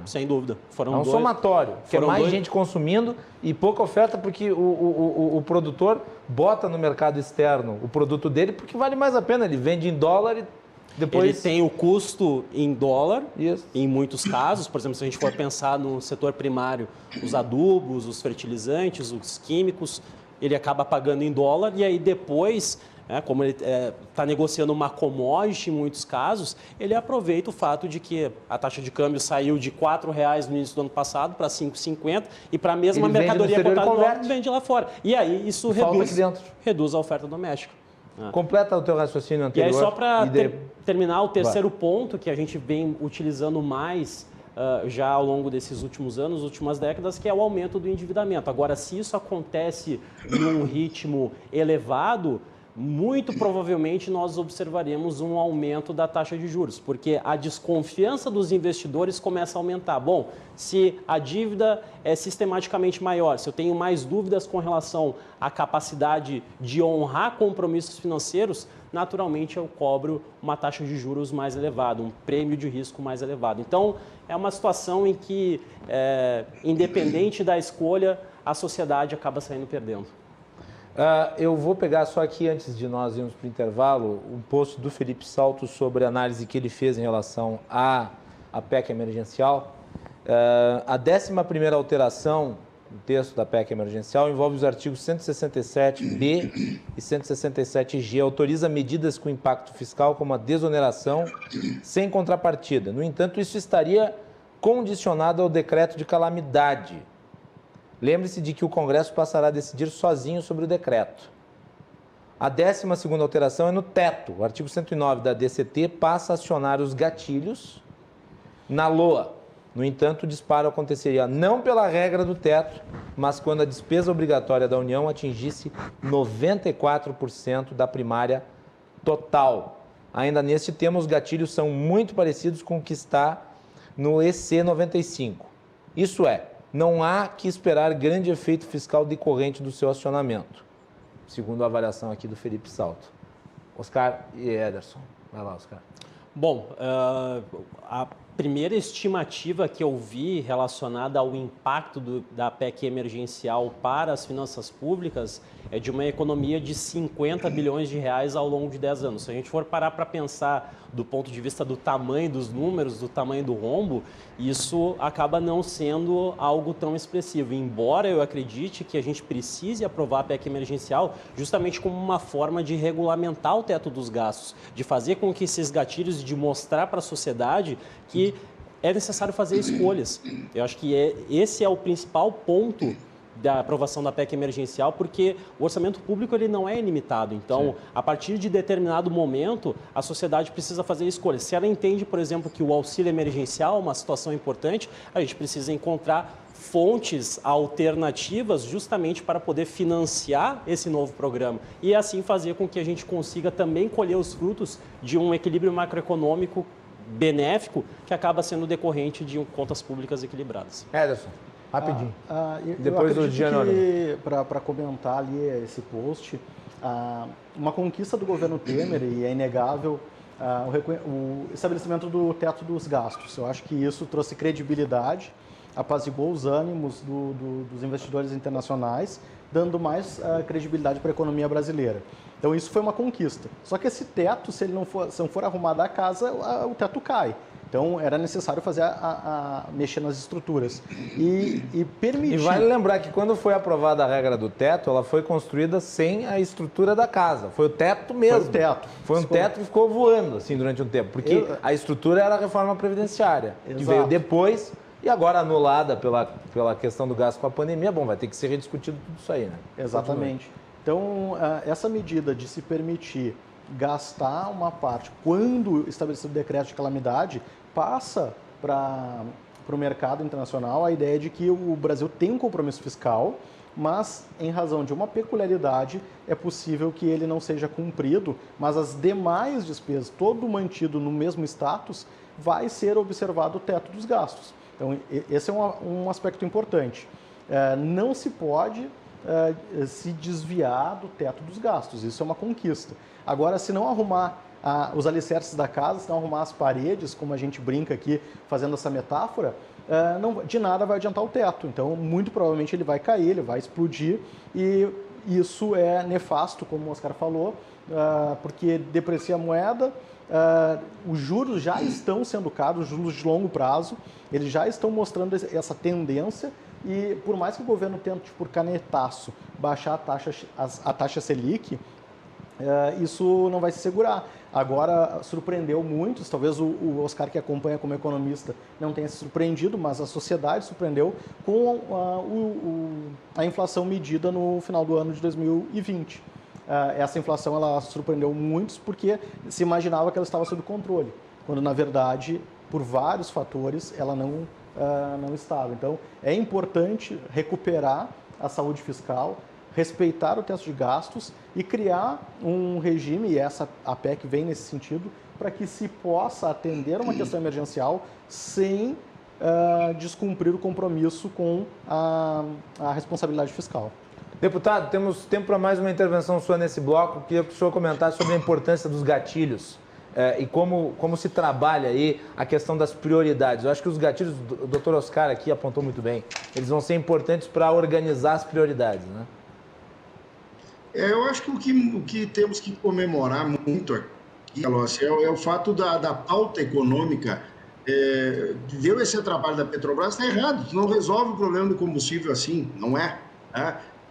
sem dúvida. É um somatório, que é mais gente consumindo e pouca oferta, porque o produtor bota no mercado externo o produto dele porque vale mais a pena, ele vende em dólar e depois... Ele tem o custo em dólar, Isso. Em muitos casos, por exemplo, se a gente for pensar no setor primário, os adubos, os fertilizantes, os químicos, ele acaba pagando em dólar e aí depois como ele está negociando uma commodity em muitos casos, ele aproveita o fato de que a taxa de câmbio saiu de R$ 4,00 no início do ano passado para R$ 5,50 e para a mesma mercadoria cotada vende lá fora. E aí isso reduz a oferta doméstica. Completa o teu raciocínio anterior. E aí, só para terminar, o terceiro ponto que a gente vem utilizando mais já ao longo desses últimos anos, últimas décadas, que é o aumento do endividamento. Agora, se isso acontece num ritmo elevado, muito provavelmente nós observaremos um aumento da taxa de juros, porque a desconfiança dos investidores começa a aumentar. Bom, se a dívida é sistematicamente maior, se eu tenho mais dúvidas com relação à capacidade de honrar compromissos financeiros, naturalmente eu cobro uma taxa de juros mais elevada, um prêmio de risco mais elevado. Então, é uma situação em que, independente da escolha, a sociedade acaba saindo perdendo. Eu vou pegar só aqui, antes de nós irmos para o intervalo, um post do Felipe Salto sobre a análise que ele fez em relação à PEC emergencial. A 11ª alteração do texto da PEC emergencial envolve os artigos 167b e 167g, autoriza medidas com impacto fiscal como a desoneração sem contrapartida. No entanto, isso estaria condicionado ao decreto de calamidade. Lembre-se de que o Congresso passará a decidir sozinho sobre o decreto. A 12ª alteração é no teto. O artigo 109 da DCT passa a acionar os gatilhos na LOA. No entanto, o disparo aconteceria não pela regra do teto, mas quando a despesa obrigatória da União atingisse 94% da primária total. Ainda neste tema, os gatilhos são muito parecidos com o que está no EC 95. Isso é, não há que esperar grande efeito fiscal decorrente do seu acionamento, segundo a avaliação aqui do Felipe Salto. Oscar e Ederson. Vai lá, Oscar. Bom, a primeira estimativa que eu vi relacionada ao impacto da PEC emergencial para as finanças públicas é de uma economia de 50 bilhões de reais ao longo de 10 anos. Se a gente for parar para pensar do ponto de vista do tamanho dos números, do tamanho do rombo, isso acaba não sendo algo tão expressivo. Embora eu acredite que a gente precise aprovar a PEC emergencial justamente como uma forma de regulamentar o teto dos gastos, de fazer com que esses gatilhos, de mostrar para a sociedade que é necessário fazer escolhas. Eu acho que esse é o principal ponto da aprovação da PEC emergencial, porque o orçamento público ele não é ilimitado. Então, a partir de determinado momento, a sociedade precisa fazer escolhas. Se ela entende, por exemplo, que o auxílio emergencial é uma situação importante, a gente precisa encontrar fontes alternativas justamente para poder financiar esse novo programa e assim fazer com que a gente consiga também colher os frutos de um equilíbrio macroeconômico benéfico que acaba sendo decorrente de contas públicas equilibradas. Ederson, rapidinho. Depois do Gianni. Para comentar ali esse post, uma conquista do governo Temer, e é inegável, o estabelecimento do teto dos gastos. Eu acho que isso trouxe credibilidade, apaziguou os ânimos dos investidores internacionais, dando mais credibilidade para a economia brasileira. Então, isso foi uma conquista. Só que esse teto, se não for arrumado a casa, o teto cai. Então, era necessário fazer mexer nas estruturas e permitir... E vale lembrar que quando foi aprovada a regra do teto, ela foi construída sem a estrutura da casa. Foi o teto mesmo. Foi o teto. Foi um teto que ficou voando assim durante um tempo, porque a estrutura era a reforma previdenciária, que veio depois e agora anulada pela questão do gasto com a pandemia. Bom, vai ter que ser rediscutido tudo isso aí, né? Exatamente. Então, essa medida de se permitir gastar uma parte quando estabelecido o decreto de calamidade passa para o mercado internacional a ideia de que o Brasil tem um compromisso fiscal, mas em razão de uma peculiaridade é possível que ele não seja cumprido, mas as demais despesas, todo mantido no mesmo status, vai ser observado o teto dos gastos. Então, esse é um aspecto importante. Não se pode se desviar do teto dos gastos, isso é uma conquista. Agora, se não arrumar os alicerces da casa, se não arrumar as paredes, como a gente brinca aqui, fazendo essa metáfora, de nada vai adiantar o teto. Então, muito provavelmente ele vai cair, ele vai explodir, e isso é nefasto, como o Oscar falou, porque deprecia a moeda, os juros já estão sendo caros, os juros de longo prazo, eles já estão mostrando essa tendência, e por mais que o governo tente, por canetaço, baixar a taxa Selic, isso não vai se segurar. Agora, surpreendeu muitos, talvez o Oscar, que acompanha como economista, não tenha se surpreendido, mas a sociedade surpreendeu com a inflação medida no final do ano de 2020. Essa inflação ela surpreendeu muitos porque se imaginava que ela estava sob controle, quando, na verdade, por vários fatores, ela não estava. Então, é importante recuperar a saúde fiscal, respeitar o teto de gastos e criar um regime, e a PEC vem nesse sentido, para que se possa atender a uma questão emergencial sem descumprir o compromisso com a responsabilidade fiscal. Deputado, temos tempo para mais uma intervenção sua nesse bloco. Queria que o senhor comentasse sobre a importância dos gatilhos e como se trabalha aí a questão das prioridades. Eu acho que os gatilhos, o doutor Oscar aqui apontou muito bem, eles vão ser importantes para organizar as prioridades, né? Eu acho que o que temos que comemorar muito aqui, Calossi, é o fato da pauta econômica. Deu esse trabalho da Petrobras, está errado. Não resolve o problema do combustível assim, não é?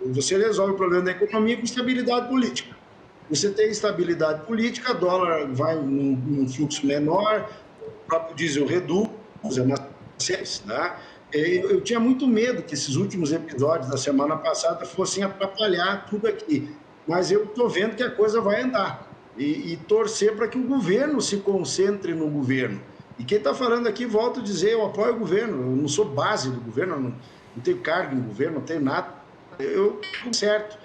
Você resolve o problema da economia com estabilidade política. Você tem estabilidade política, dólar vai num fluxo menor, o próprio diesel reduz, né? Eu tinha muito medo que esses últimos episódios da semana passada fossem atrapalhar tudo aqui, mas eu estou vendo que a coisa vai andar e torcer para que o governo se concentre no governo. E quem está falando aqui, volto a dizer, eu apoio o governo, eu não sou base do governo, não tenho cargo no governo, não tenho nada, eu estou certo.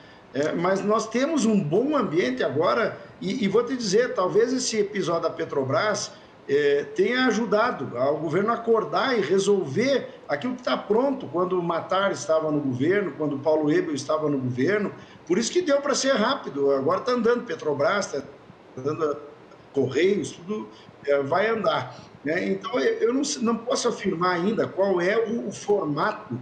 Mas nós temos um bom ambiente agora e vou te dizer, talvez esse episódio da Petrobras tenha ajudado ao governo acordar e resolver aquilo que está pronto quando o Matar estava no governo, quando o Paulo Ebel estava no governo. Por isso que deu para ser rápido. Agora está andando Petrobras, está andando Correios, tudo vai andar. Então, eu não posso afirmar ainda qual é o formato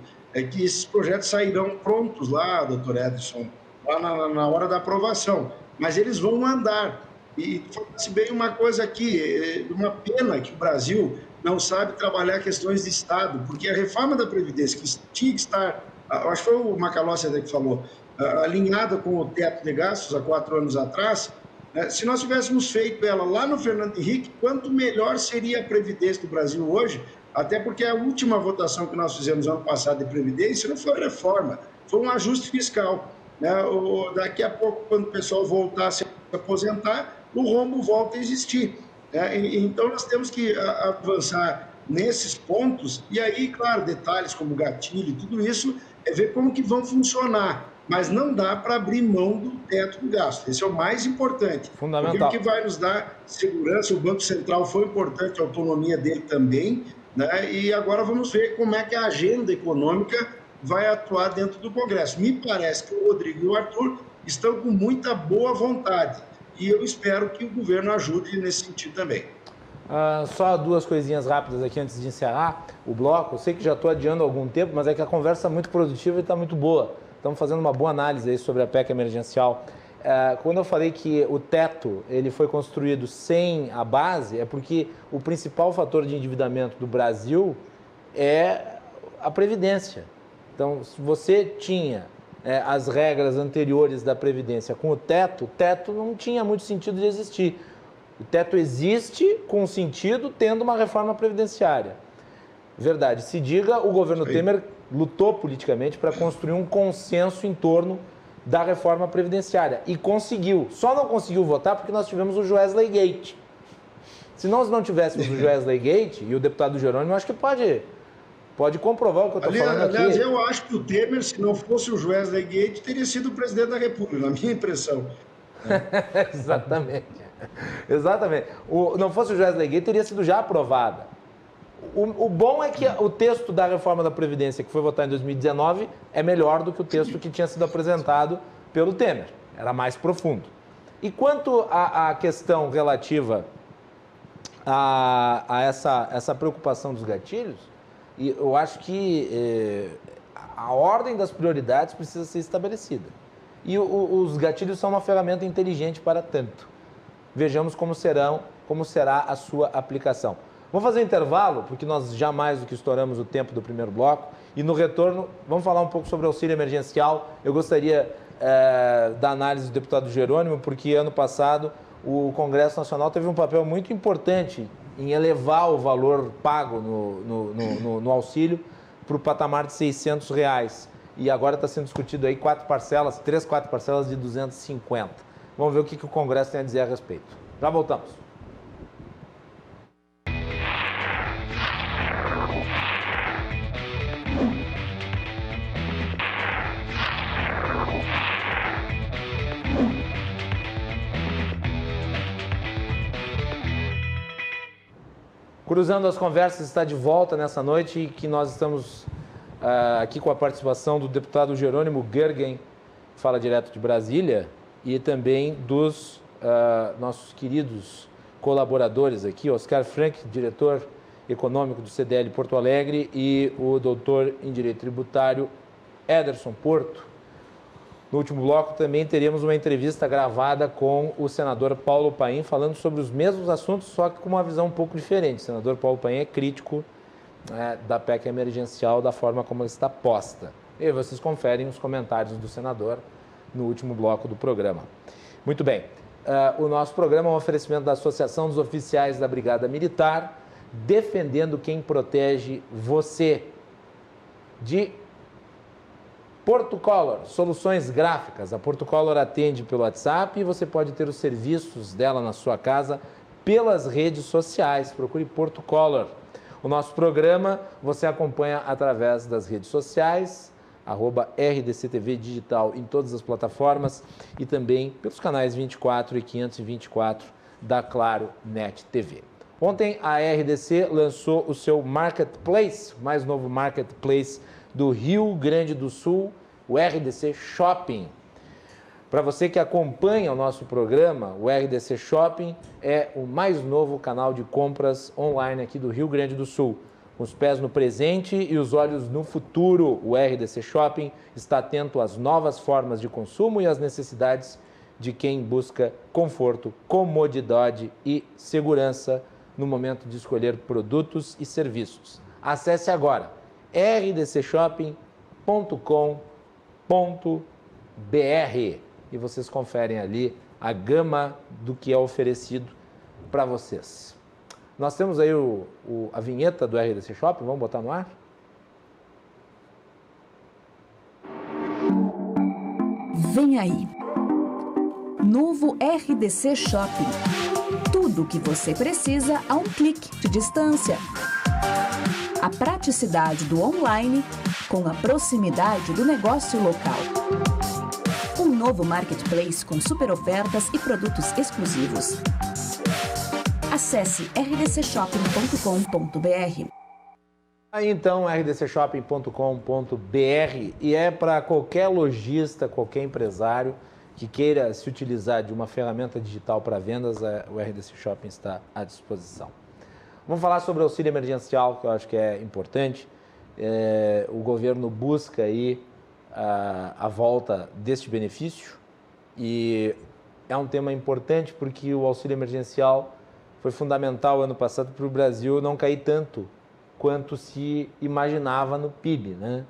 que esses projetos sairão prontos lá, doutor Edson, lá na hora da aprovação. Mas eles vão andar. E fala-se bem uma coisa aqui, uma pena que o Brasil não sabe trabalhar questões de Estado, porque a reforma da Previdência, que tinha que estar, acho que foi o Macalossi até que falou, alinhada com o teto de gastos há 4 anos atrás, se nós tivéssemos feito ela lá no Fernando Henrique, quanto melhor seria a Previdência do Brasil hoje, até porque a última votação que nós fizemos ano passado de Previdência não foi reforma, foi um ajuste fiscal. Daqui a pouco, quando o pessoal voltar a se aposentar, o rombo volta a existir. Então, nós temos que avançar nesses pontos, e aí, claro, detalhes como gatilho, tudo isso, ver como que vão funcionar, mas não dá para abrir mão do teto do gasto. Esse é o mais importante. Fundamental. Porque o que vai nos dar segurança, o Banco Central foi importante, a autonomia dele também, e agora vamos ver como é que a agenda econômica vai atuar dentro do Congresso. Me parece que o Rodrigo e o Arthur estão com muita boa vontade, e eu espero que o governo ajude nesse sentido também. Só 2 coisinhas rápidas aqui antes de encerrar o bloco. Eu sei que já estou adiando há algum tempo, mas é que a conversa está muito produtiva e está muito boa. Estamos fazendo uma boa análise aí sobre a PEC emergencial. Quando eu falei que o teto ele foi construído sem a base, é porque o principal fator de endividamento do Brasil é a Previdência. Então, se você tinha as regras anteriores da Previdência com o teto não tinha muito sentido de existir. O teto existe com sentido tendo uma reforma previdenciária. Verdade, se diga, o governo Temer lutou politicamente para construir um consenso em torno da reforma previdenciária e conseguiu. Só não conseguiu votar porque nós tivemos o Joesley Gate. Se nós não tivéssemos o Joesley Gate, e o deputado Jerônimo, acho que pode comprovar o que eu estou falando aqui. Aliás, eu acho que o Temer, se não fosse o Joesley Gate, teria sido o presidente da República, na minha impressão. Exatamente. Não fosse o Joesley Gate, teria sido já aprovada. O bom é que o texto da reforma da Previdência, que foi votado em 2019, é melhor do que o texto que tinha sido apresentado pelo Temer. Era mais profundo. E quanto à questão relativa a essa preocupação dos gatilhos, eu acho que a ordem das prioridades precisa ser estabelecida. E os gatilhos são uma ferramenta inteligente para tanto. Vejamos como será a sua aplicação. Vamos fazer um intervalo, porque nós já mais do que estouramos o tempo do primeiro bloco. E no retorno, vamos falar um pouco sobre o auxílio emergencial. Eu gostaria da análise do deputado Jerônimo, porque ano passado o Congresso Nacional teve um papel muito importante em elevar o valor pago no auxílio para o patamar de R$600. E agora está sendo discutido aí 4 parcelas de 250. Vamos ver o que o Congresso tem a dizer a respeito. Já voltamos. Cruzando as Conversas está de volta nessa noite e que nós estamos aqui com a participação do deputado Jerônimo Goergen, que fala direto de Brasília, e também dos nossos queridos colaboradores aqui, Oscar Frank, diretor econômico do CDL Porto Alegre, e o doutor em Direito Tributário, Ederson Porto. No último bloco também teríamos uma entrevista gravada com o senador Paulo Paim, falando sobre os mesmos assuntos, só que com uma visão um pouco diferente. O senador Paulo Paim é crítico da PEC emergencial, da forma como ela está posta. E vocês conferem os comentários do senador no último bloco do programa. Muito bem, o nosso programa é um oferecimento da Associação dos Oficiais da Brigada Militar, defendendo quem protege você, de Portocolor, soluções gráficas. A Portocolor atende pelo WhatsApp e você pode ter os serviços dela na sua casa pelas redes sociais. Procure Portocolor. O nosso programa você acompanha através das redes sociais, @RDCTV Digital em todas as plataformas e também pelos canais 24 e 524 da Claro Net TV. Ontem a RDC lançou o seu Marketplace, o mais novo Marketplace do Rio Grande do Sul, o RDC Shopping. Para você que acompanha o nosso programa, o RDC Shopping é o mais novo canal de compras online aqui do Rio Grande do Sul. Com os pés no presente e os olhos no futuro, o RDC Shopping está atento às novas formas de consumo e às necessidades de quem busca conforto, comodidade e segurança no momento de escolher produtos e serviços. Acesse agora rdcshopping.com.br e vocês conferem ali a gama do que é oferecido para vocês. Nós temos aí a vinheta do RDC Shopping, vamos botar no ar? Vem aí. Novo RDC Shopping. Tudo o que você precisa a um clique de distância. A praticidade do online com a proximidade do negócio local. Um novo marketplace com super ofertas e produtos exclusivos. Acesse rdcshopping.com.br. Aí então, rdcshopping.com.br, e é para qualquer lojista, qualquer empresário que queira se utilizar de uma ferramenta digital para vendas, o RDC Shopping está à disposição. Vamos falar sobre o auxílio emergencial, que eu acho que é importante. O governo busca aí a volta deste benefício e é um tema importante porque o auxílio emergencial foi fundamental ano passado para o Brasil não cair tanto quanto se imaginava no PIB, né?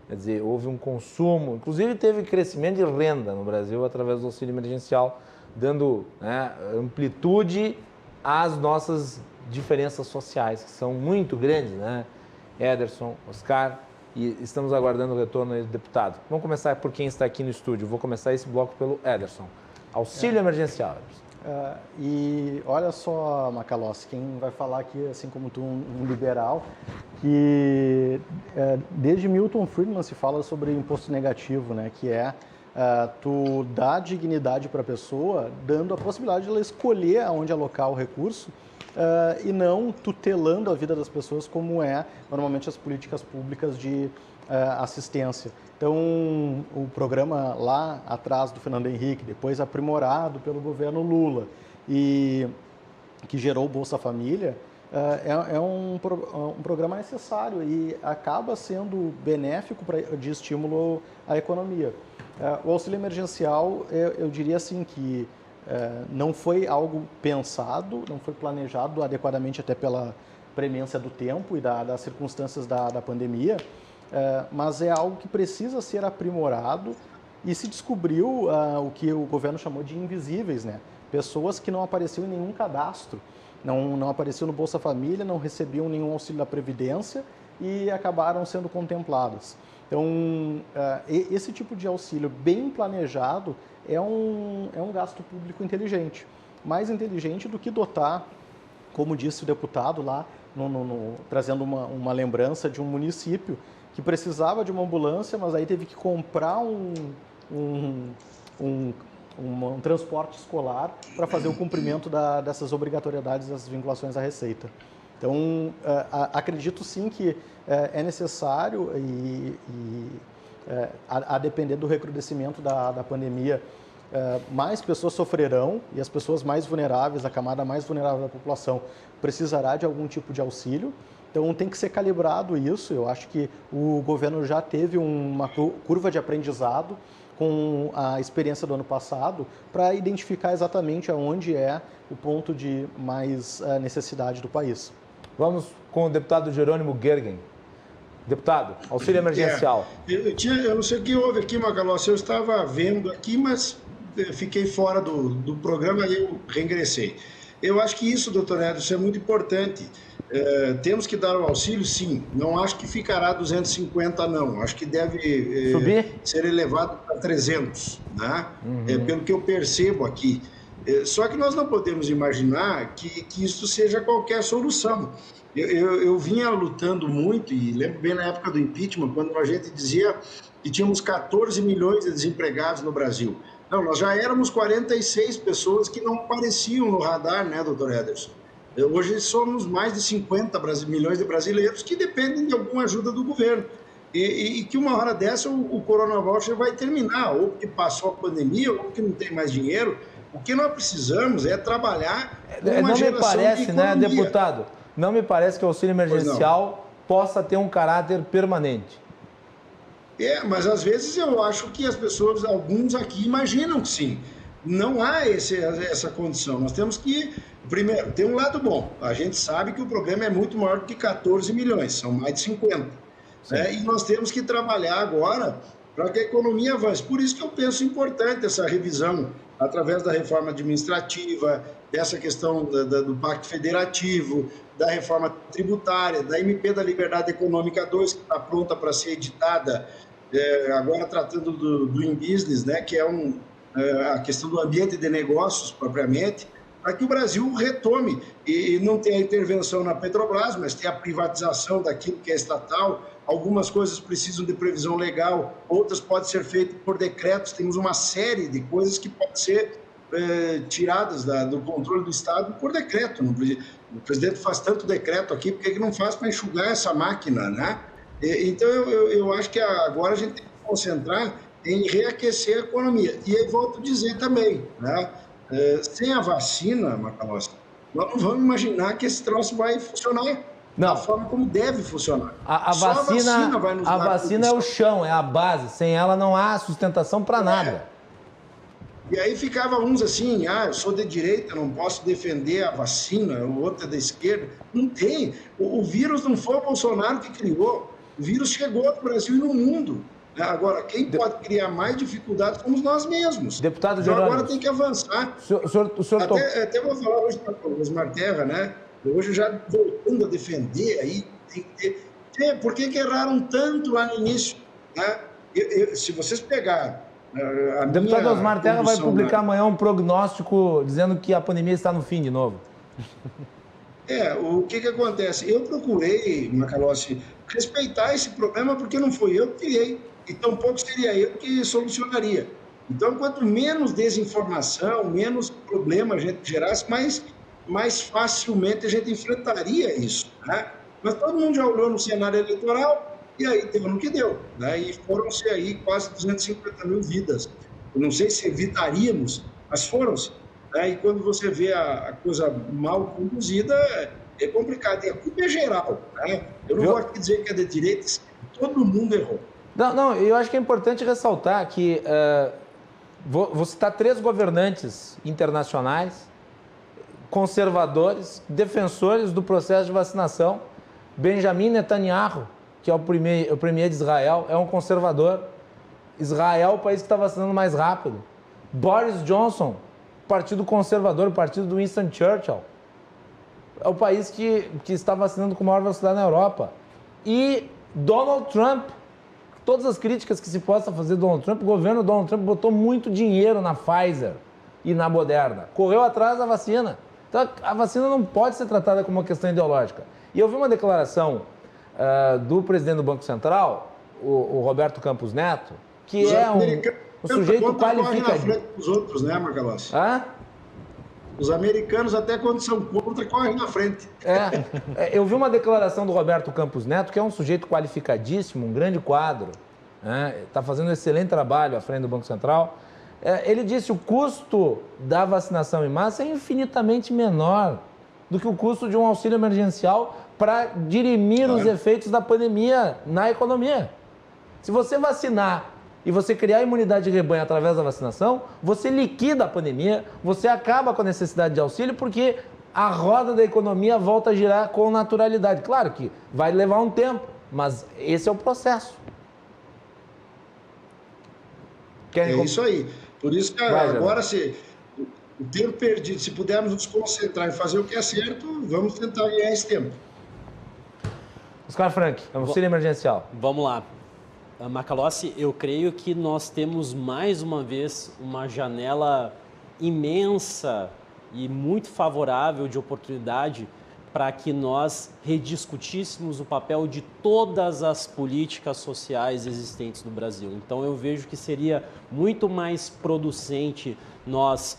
Quer dizer, houve um consumo, inclusive teve crescimento de renda no Brasil através do auxílio emergencial, dando amplitude às nossas diferenças sociais, que são muito grandes, né? Ederson, Oscar, e estamos aguardando o retorno aí do deputado. Vamos começar por quem está aqui no estúdio. Vou começar esse bloco pelo Ederson. Auxílio emergencial, Ederson. E olha só, Macalossi, quem vai falar aqui, assim como tu, um liberal, que desde Milton Friedman se fala sobre imposto negativo, né? Que é tu dar dignidade para a pessoa, dando a possibilidade de ela escolher aonde alocar o recurso, e não tutelando a vida das pessoas como normalmente as políticas públicas de assistência. Então, o programa lá atrás do Fernando Henrique, depois aprimorado pelo governo Lula, e que gerou o Bolsa Família, é um programa necessário e acaba sendo benéfico de estímulo à economia. O auxílio emergencial, eu diria assim que não foi algo pensado, não foi planejado adequadamente até pela premência do tempo e das circunstâncias da pandemia, mas é algo que precisa ser aprimorado e se descobriu o que o governo chamou de invisíveis, né? Pessoas que não apareciam em nenhum cadastro, não apareciam no Bolsa Família, não recebiam nenhum auxílio da Previdência e acabaram sendo contempladas. Então, esse tipo de auxílio bem planejado é um gasto público inteligente. Mais inteligente do que dotar, como disse o deputado lá, trazendo uma lembrança de um município que precisava de uma ambulância, mas aí teve que comprar um transporte escolar para fazer o cumprimento dessas obrigatoriedades, dessas vinculações à Receita. Então, acredito sim que é necessário a depender do recrudescimento da pandemia, mais pessoas sofrerão e as pessoas mais vulneráveis, a camada mais vulnerável da população, precisará de algum tipo de auxílio. Então, tem que ser calibrado isso. Eu acho que o governo já teve uma curva de aprendizado com a experiência do ano passado para identificar exatamente aonde é o ponto de mais necessidade do país. Vamos com o deputado Jerônimo Gergen. Deputado, auxílio emergencial. Eu não sei o que houve aqui, Macalossi, eu estava vendo aqui, mas fiquei fora do programa e eu reingressei. Eu acho que isso, doutor Edson, isso é muito importante. Temos que dar o auxílio, sim. Não acho que ficará 250, não. Acho que deve ser elevado para 300, né? Pelo que eu percebo aqui. Só que nós não podemos imaginar que isso seja qualquer solução. Eu vinha lutando muito, e lembro bem na época do impeachment, quando a gente dizia que tínhamos 14 milhões de desempregados no Brasil. Não, nós já éramos 46 pessoas que não apareciam no radar, né, doutor Ederson? Hoje somos mais de 50 milhões de brasileiros que dependem de alguma ajuda do governo. E que uma hora dessa o Corona Voucher vai terminar, ou porque passou a pandemia, ou porque não tem mais dinheiro. O que nós precisamos é trabalhar com uma geração de economia. Não me parece, né, deputado? Não me parece que o auxílio emergencial possa ter um caráter permanente. Mas às vezes eu acho que as pessoas, alguns aqui imaginam que sim. Não há essa condição. Nós temos que, primeiro, ter um lado bom. A gente sabe que o problema é muito maior do que 14 milhões, são mais de 50. Né? E nós temos que trabalhar agora para que a economia avance. Por isso que eu penso importante essa revisão, através da reforma administrativa, dessa questão do Pacto Federativo, da reforma tributária, da MP da Liberdade Econômica 2, que está pronta para ser editada, agora tratando do in-business, né, que é a questão do ambiente de negócios propriamente, para que o Brasil retome e não tenha intervenção na Petrobras, mas tenha a privatização daquilo que é estatal. Algumas coisas precisam de previsão legal, outras podem ser feitas por decretos. Temos uma série de coisas que podem ser tiradas do controle do Estado por decreto. O presidente faz tanto decreto aqui, por que ele não faz para enxugar essa máquina, né? Então, eu acho que agora a gente tem que concentrar em reaquecer a economia. E aí volto a dizer também, né? Sem a vacina, Macalossi, nós não vamos imaginar que esse troço vai funcionar da forma como deve funcionar. A vacina vai nos dar. A vacina é o chão, é a base. Sem ela não há sustentação para nada. E aí ficava uns assim, eu sou de direita, não posso defender a vacina, o outro é da esquerda. Não tem. O vírus não foi o Bolsonaro que criou. O vírus chegou no Brasil e no mundo. Agora, quem pode criar mais dificuldades somos nós mesmos. Deputado então, Jerônimo, agora tem que avançar. O senhor até vou falar hoje para o Osmar Terra, né? Hoje já voltando a defender, aí tem que ter... Por que erraram tanto lá no início? Né? Se vocês pegarem... O deputado Osmar Terra vai publicar amanhã um prognóstico dizendo que a pandemia está no fim de novo. O que acontece? Eu procurei, Macalossi, respeitar esse problema porque não foi eu que criei. E tampouco seria eu que solucionaria. Então, quanto menos desinformação, menos problema a gente gerasse, mais facilmente a gente enfrentaria isso. Né? Mas todo mundo já olhou no cenário eleitoral e aí deu no que deu. Né? E foram-se aí quase 250 mil vidas. Eu não sei se evitaríamos, mas foram-se. Né? E quando você vê a coisa mal conduzida, é complicado. E a culpa é geral. Né? Eu não vou aqui dizer que é de direita, todo mundo errou. Não, eu acho que é importante ressaltar que vou citar 3 governantes internacionais, conservadores, defensores do processo de vacinação. Benjamin Netanyahu, que é o premier de Israel, é um conservador. Israel é o país que está vacinando mais rápido. Boris Johnson, Partido Conservador, o partido do Winston Churchill, é o país que está vacinando com maior velocidade na Europa. E Donald Trump, todas as críticas que se possa fazer do Donald Trump, o governo Donald Trump botou muito dinheiro na Pfizer e na Moderna. Correu atrás da vacina. Então, a vacina não pode ser tratada como uma questão ideológica. E eu vi uma declaração do presidente do Banco Central, o Roberto Campos Neto, que é um sujeito qualificado. Correm na frente dos outros, né, Macalossi? Hã? Os americanos, até quando são contra, correm na frente. Eu vi uma declaração do Roberto Campos Neto, que é um sujeito qualificadíssimo, um grande quadro, está fazendo um excelente trabalho à frente do Banco Central. Ele disse que o custo da vacinação em massa é infinitamente menor do que o custo de um auxílio emergencial para dirimir os efeitos da pandemia na economia. Se você vacinar e você criar imunidade de rebanho através da vacinação, você liquida a pandemia, você acaba com a necessidade de auxílio, porque a roda da economia volta a girar com naturalidade. Claro que vai levar um tempo, mas esse é o processo. Isso aí. Por isso que agora, o tempo perdido, se pudermos nos concentrar em fazer o que é certo, vamos tentar ganhar esse tempo. Oscar Frank, auxílio emergencial. Vamos lá. Macalossi, eu creio que nós temos mais uma vez uma janela imensa e muito favorável de oportunidade para que nós rediscutíssemos o papel de todas as políticas sociais existentes no Brasil. Então, eu vejo que seria muito mais producente nós,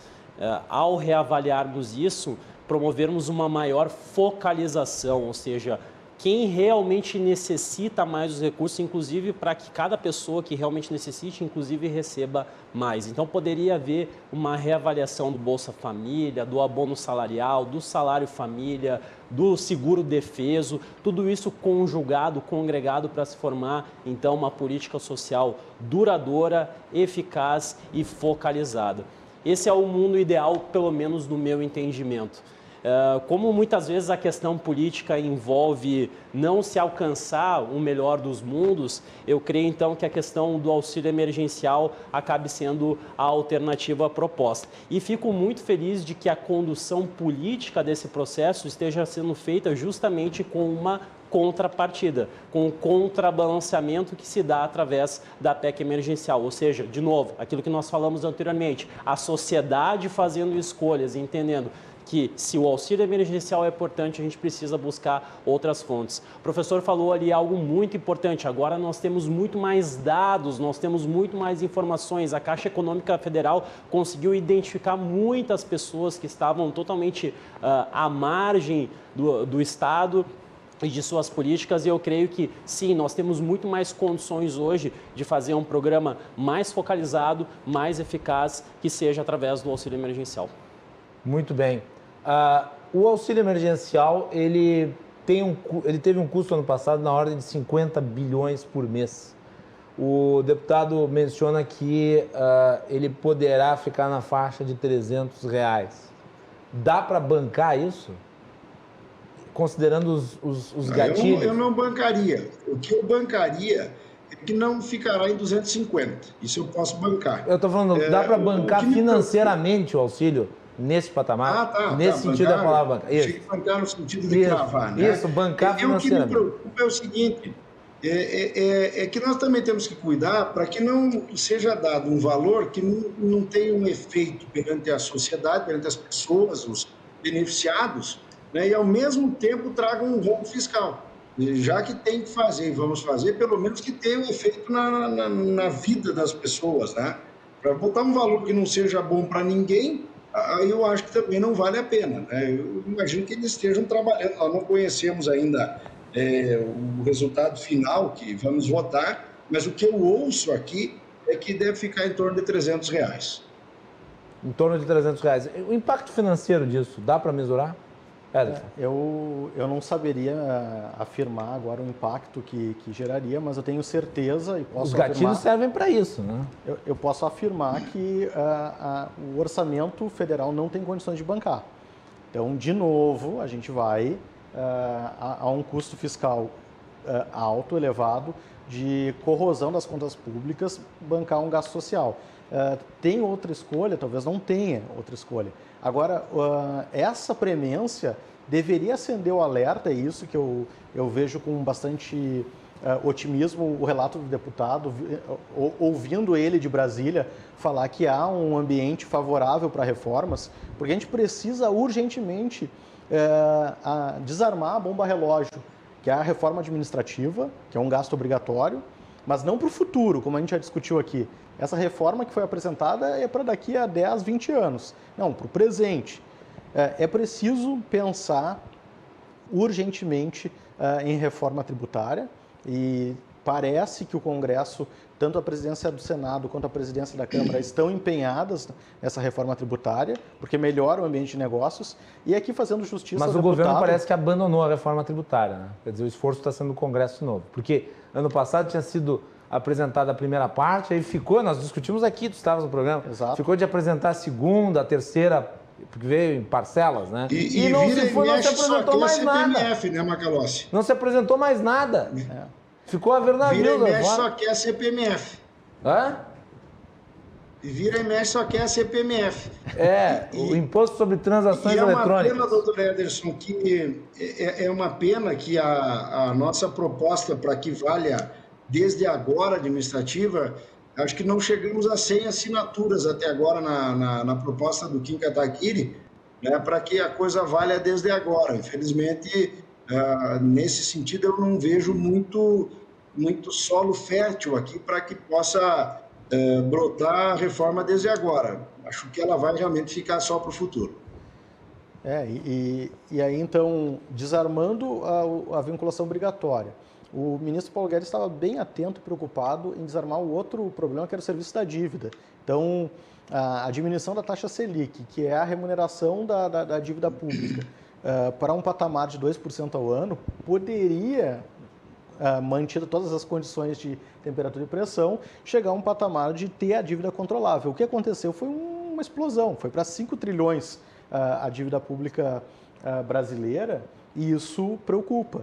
ao reavaliarmos isso, promovermos uma maior focalização, ou seja, quem realmente necessita mais dos recursos, inclusive para que cada pessoa que realmente necessite, inclusive, receba mais. Então, poderia haver uma reavaliação do Bolsa Família, do abono salarial, do salário família, do seguro defeso, tudo isso conjugado, congregado para se formar, então, uma política social duradoura, eficaz e focalizada. Esse é o mundo ideal, pelo menos no meu entendimento. Como muitas vezes a questão política envolve não se alcançar o melhor dos mundos, eu creio então que a questão do auxílio emergencial acabe sendo a alternativa proposta. E fico muito feliz de que a condução política desse processo esteja sendo feita justamente com uma contrapartida, com o contrabalanceamento que se dá através da PEC emergencial. Ou seja, de novo, aquilo que nós falamos anteriormente, a sociedade fazendo escolhas, entendendo que se o auxílio emergencial é importante, a gente precisa buscar outras fontes. O professor falou ali algo muito importante, agora nós temos muito mais dados, nós temos muito mais informações. A Caixa Econômica Federal conseguiu identificar muitas pessoas que estavam totalmente à margem do Estado e de suas políticas, e eu creio que sim, nós temos muito mais condições hoje de fazer um programa mais focalizado, mais eficaz, que seja através do auxílio emergencial. Muito bem. O auxílio emergencial, ele teve um custo ano passado na ordem de 50 bilhões por mês. O deputado menciona que ele poderá ficar na faixa de R$300. Dá para bancar isso? Considerando os gatilhos? Eu não bancaria. O que eu bancaria é que não ficará em 250. Isso eu posso bancar. Eu estou falando, dá para bancar financeiramente o auxílio? Nesse patamar? Nesse sentido da palavra bancar. Isso. Bancar no sentido de cravar, né? Isso, bancar financeiramente. O que me preocupa é o seguinte, é que nós também temos que cuidar para que não seja dado um valor que não tenha um efeito perante a sociedade, perante as pessoas, os beneficiados, né? E ao mesmo tempo traga um rombo fiscal. Já que tem que fazer e vamos fazer, pelo menos que tenha um efeito na vida das pessoas, né? Para botar um valor que não seja bom para ninguém, aí eu acho que também não vale a pena, né? Eu imagino que eles estejam trabalhando, nós não conhecemos ainda o resultado final que vamos votar, mas o que eu ouço aqui é que deve ficar em torno de R$300. Em torno de R$300. O impacto financeiro disso, dá para mesurar? Eu não saberia afirmar agora o impacto que geraria, mas eu tenho certeza e posso afirmar... Os gatilhos servem para isso, né? Eu posso afirmar que o orçamento federal não tem condições de bancar. Então, de novo, a gente vai a um custo fiscal alto, elevado, de corrosão das contas públicas bancar um gasto social. Tem outra escolha? Talvez não tenha outra escolha. Agora, essa premência deveria acender o alerta, é isso que eu vejo com bastante otimismo o relato do deputado, ouvindo ele de Brasília falar que há um ambiente favorável para reformas, porque a gente precisa urgentemente desarmar a bomba relógio, que é a reforma administrativa, que é um gasto obrigatório, mas não para o futuro, como a gente já discutiu aqui. Essa reforma que foi apresentada é para daqui a 10, 20 anos. Não, para o presente. É preciso pensar urgentemente em reforma tributária e parece que o Congresso, tanto a presidência do Senado quanto a presidência da Câmara, estão empenhadas nessa reforma tributária, porque melhora o ambiente de negócios. E aqui fazendo justiça... Mas o governo parece que abandonou a reforma tributária, né? Quer dizer, o esforço está sendo no Congresso novo. Porque ano passado tinha sido apresentada a primeira parte, aí ficou, nós discutimos aqui, tu estavas no programa, Exato. Ficou de apresentar a segunda, a terceira, porque veio em parcelas, né? E não vira se foi, não se apresentou mais nada. CPMF, né, Macalossi? Não se apresentou mais nada. Ficou a ver navio. Vira e mexe só quer a CPMF. Hã? Vira e mexe só quer a CPMF. O Imposto sobre Transações Eletrônicas. É uma pena, doutor Ederson, que é uma pena que a nossa proposta para que valha desde agora administrativa, acho que não chegamos a 100 assinaturas até agora na proposta do Kim Kataguiri, né, para que a coisa valha desde agora. Infelizmente, nesse sentido, eu não vejo muito solo fértil aqui para que possa brotar a reforma desde agora. Acho que ela vai realmente ficar só para o futuro. E aí, então, desarmando a vinculação obrigatória. O ministro Paulo Guedes estava bem atento e preocupado em desarmar o outro problema, que era o serviço da dívida. Então, a diminuição da taxa Selic, que é a remuneração da dívida pública, para um patamar de 2% ao ano, poderia, mantido todas as condições de temperatura e pressão, chegar a um patamar de ter a dívida controlável. O que aconteceu foi uma explosão, foi para 5 trilhões a dívida pública brasileira, e isso preocupa.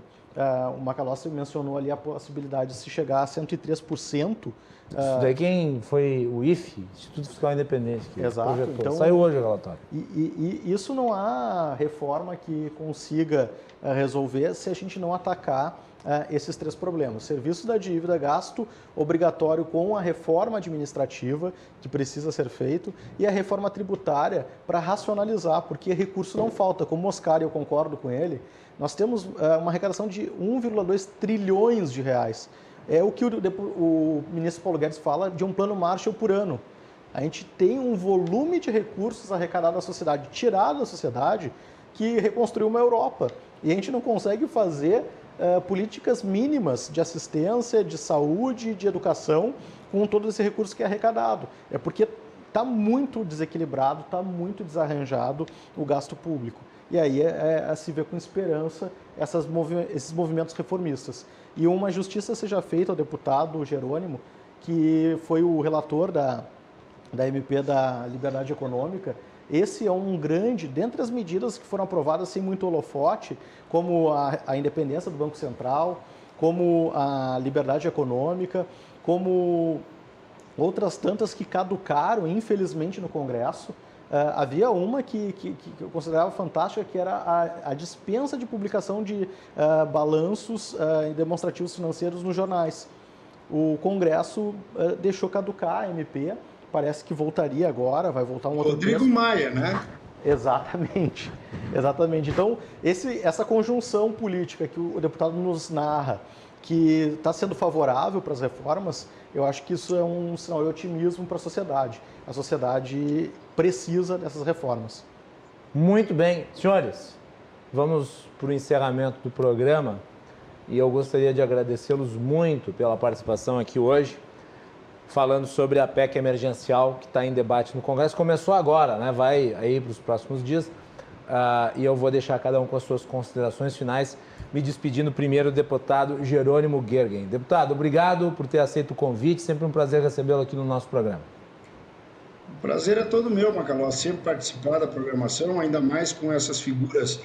O Macalossi mencionou ali a possibilidade de se chegar a 103%. Isso daí quem foi o IFE, Instituto Fiscal Independente, que Exato. projetou. Então, saiu hoje o relatório. E isso não há reforma que consiga resolver se a gente não atacar esses 3 problemas. Serviço da dívida, gasto obrigatório com a reforma administrativa, que precisa ser feito, e a reforma tributária para racionalizar, porque recurso não falta. Como o Oscar, eu concordo com ele, nós temos uma arrecadação de 1,2 trilhões de reais. É o que o ministro Paulo Guedes fala de um plano Marshall por ano. A gente tem um volume de recursos arrecadados da sociedade, tirado da sociedade, que reconstruiu uma Europa. E a gente não consegue fazer políticas mínimas de assistência, de saúde, de educação, com todo esse recurso que é arrecadado. É porque está muito desequilibrado, está muito desarranjado o gasto público. E aí se vê com esperança esses movimentos reformistas. E uma justiça seja feita ao deputado Jerônimo, que foi o relator da MP da Liberdade Econômica. Esse é um grande, dentre as medidas que foram aprovadas sem muito holofote, como a independência do Banco Central, como a liberdade econômica, como outras tantas que caducaram, infelizmente, no Congresso. Havia uma que eu considerava fantástica, que era a dispensa de publicação de balanços e demonstrativos financeiros nos jornais. O Congresso deixou caducar a MP, parece que voltaria agora, vai voltar um outro Rodrigo texto. Maia, né? Exatamente. Então, essa conjunção política que o deputado nos narra, que está sendo favorável para as reformas, eu acho que isso é um sinal de otimismo para a sociedade. A sociedade precisa dessas reformas. Muito bem. Senhores, vamos para o encerramento do programa e eu gostaria de agradecê-los muito pela participação aqui hoje, falando sobre a PEC emergencial que está em debate no Congresso. Começou agora, né? Vai aí para os próximos dias e eu vou deixar cada um com as suas considerações finais, me despedindo primeiro do deputado Jerônimo Gergen. Deputado, obrigado por ter aceito o convite, sempre um prazer recebê-lo aqui no nosso programa. O prazer é todo meu, Macalossi, sempre participar da programação, ainda mais com essas figuras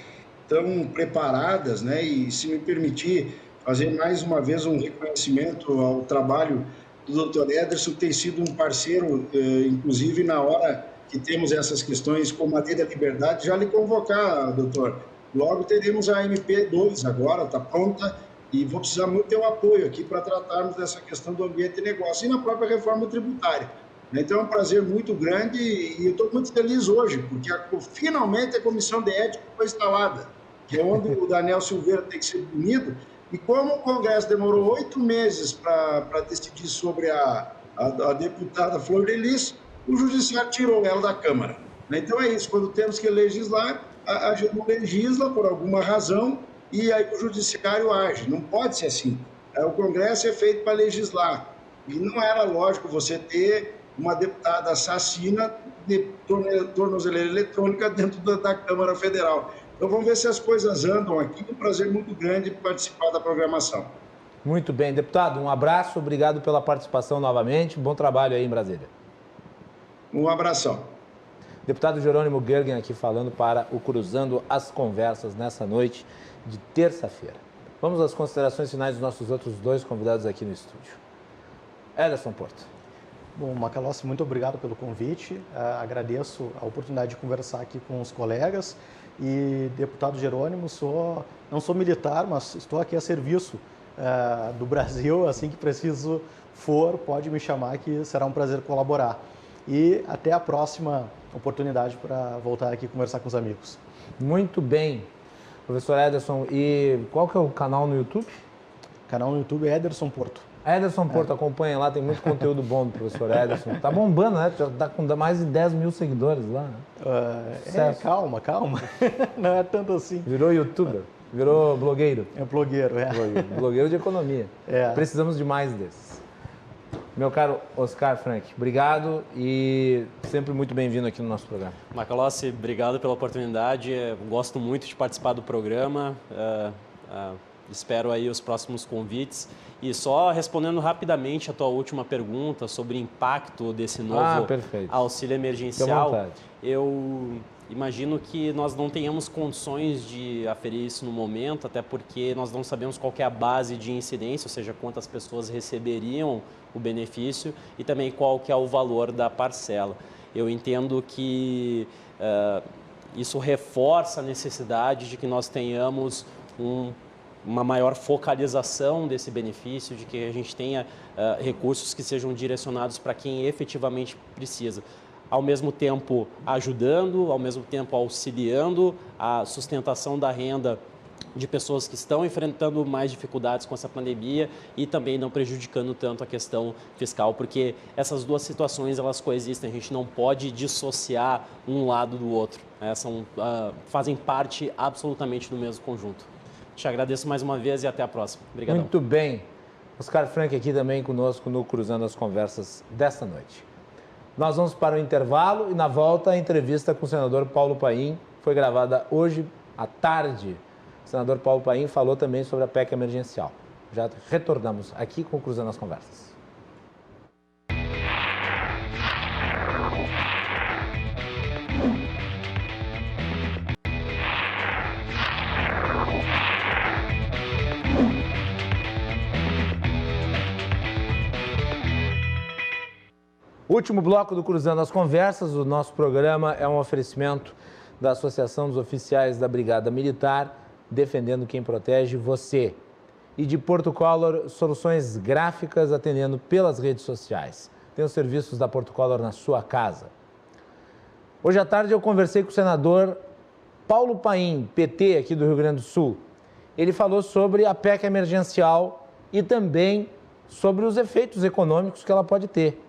tão preparadas, né? E se me permitir fazer mais uma vez um reconhecimento ao trabalho do Dr. Ederson, que tem sido um parceiro, inclusive na hora que temos essas questões como a Lei da Liberdade, já lhe convocar, doutor. Logo teremos a MP2 agora, está pronta, e vou precisar muito ter o apoio aqui para tratarmos dessa questão do ambiente de negócio e na própria reforma tributária. Então é um prazer muito grande e eu estou muito feliz hoje, porque finalmente a Comissão de Ética foi instalada, que é onde o Daniel Silveira tem que ser punido. E como o Congresso demorou 8 meses para decidir sobre a deputada Flor de Lis, o Judiciário tirou ela da Câmara. Então é isso, quando temos que legislar, a gente não legisla por alguma razão e aí o Judiciário age. Não pode ser assim. O Congresso é feito para legislar. E não era lógico você ter uma deputada assassina de tornozeleira eletrônica dentro da Câmara Federal. Então vamos ver se as coisas andam aqui. Um prazer muito grande participar da programação. Muito bem, deputado, um abraço, obrigado pela participação novamente. Bom trabalho aí em Brasília. Um abração. Deputado Jerônimo Gergen aqui falando para o Cruzando as Conversas nessa noite de terça-feira. Vamos às considerações finais dos nossos outros dois convidados aqui no estúdio. Ederson Porto. Bom, Macalossi, muito obrigado pelo convite. Agradeço a oportunidade de conversar aqui com os colegas. E, deputado Jerônimo, não sou militar, mas estou aqui a serviço do Brasil. Assim que preciso for, pode me chamar que será um prazer colaborar. E até a próxima oportunidade para voltar aqui conversar com os amigos. Muito bem. Professor Ederson, e qual que é o canal no YouTube? O canal no YouTube é Ederson Porto. Ederson Porto, acompanha lá, tem muito conteúdo bom do professor Ederson. Tá bombando, né? Já tá com mais de 10 mil seguidores lá. Né? Calma. Não é tanto assim. Virou youtuber, virou blogueiro. É blogueiro, Blogueiro de economia. Precisamos de mais desses. Meu caro Oscar Frank, obrigado e sempre muito bem-vindo aqui no nosso programa. Macalossi, obrigado pela oportunidade. Gosto muito de participar do programa. Espero aí os próximos convites. E só respondendo rapidamente a tua última pergunta sobre o impacto desse novo auxílio emergencial, eu imagino que nós não tenhamos condições de aferir isso no momento, até porque nós não sabemos qual que é a base de incidência, ou seja, quantas pessoas receberiam o benefício e também qual que é o valor da parcela. Eu entendo que isso reforça a necessidade de que nós tenhamos uma maior focalização desse benefício, de que a gente tenha recursos que sejam direcionados para quem efetivamente precisa. Ao mesmo tempo ajudando, ao mesmo tempo auxiliando a sustentação da renda de pessoas que estão enfrentando mais dificuldades com essa pandemia e também não prejudicando tanto a questão fiscal, porque essas duas situações elas coexistem, a gente não pode dissociar um lado do outro, né? Fazem parte absolutamente do mesmo conjunto. Te agradeço mais uma vez e até a próxima. Obrigado. Muito bem. Oscar Frank aqui também conosco no Cruzando as Conversas desta noite. Nós vamos para o intervalo e na volta a entrevista com o senador Paulo Paim foi gravada hoje à tarde. O senador Paulo Paim falou também sobre a PEC emergencial. Já retornamos aqui com o Cruzando as Conversas. Último bloco do Cruzando as Conversas. O nosso programa é um oferecimento da Associação dos Oficiais da Brigada Militar, defendendo quem protege você. E de Porto Color, soluções gráficas atendendo pelas redes sociais. Tem os serviços da Porto Color na sua casa. Hoje à tarde eu conversei com o senador Paulo Paim, PT, aqui do Rio Grande do Sul. Ele falou sobre a PEC emergencial e também sobre os efeitos econômicos que ela pode ter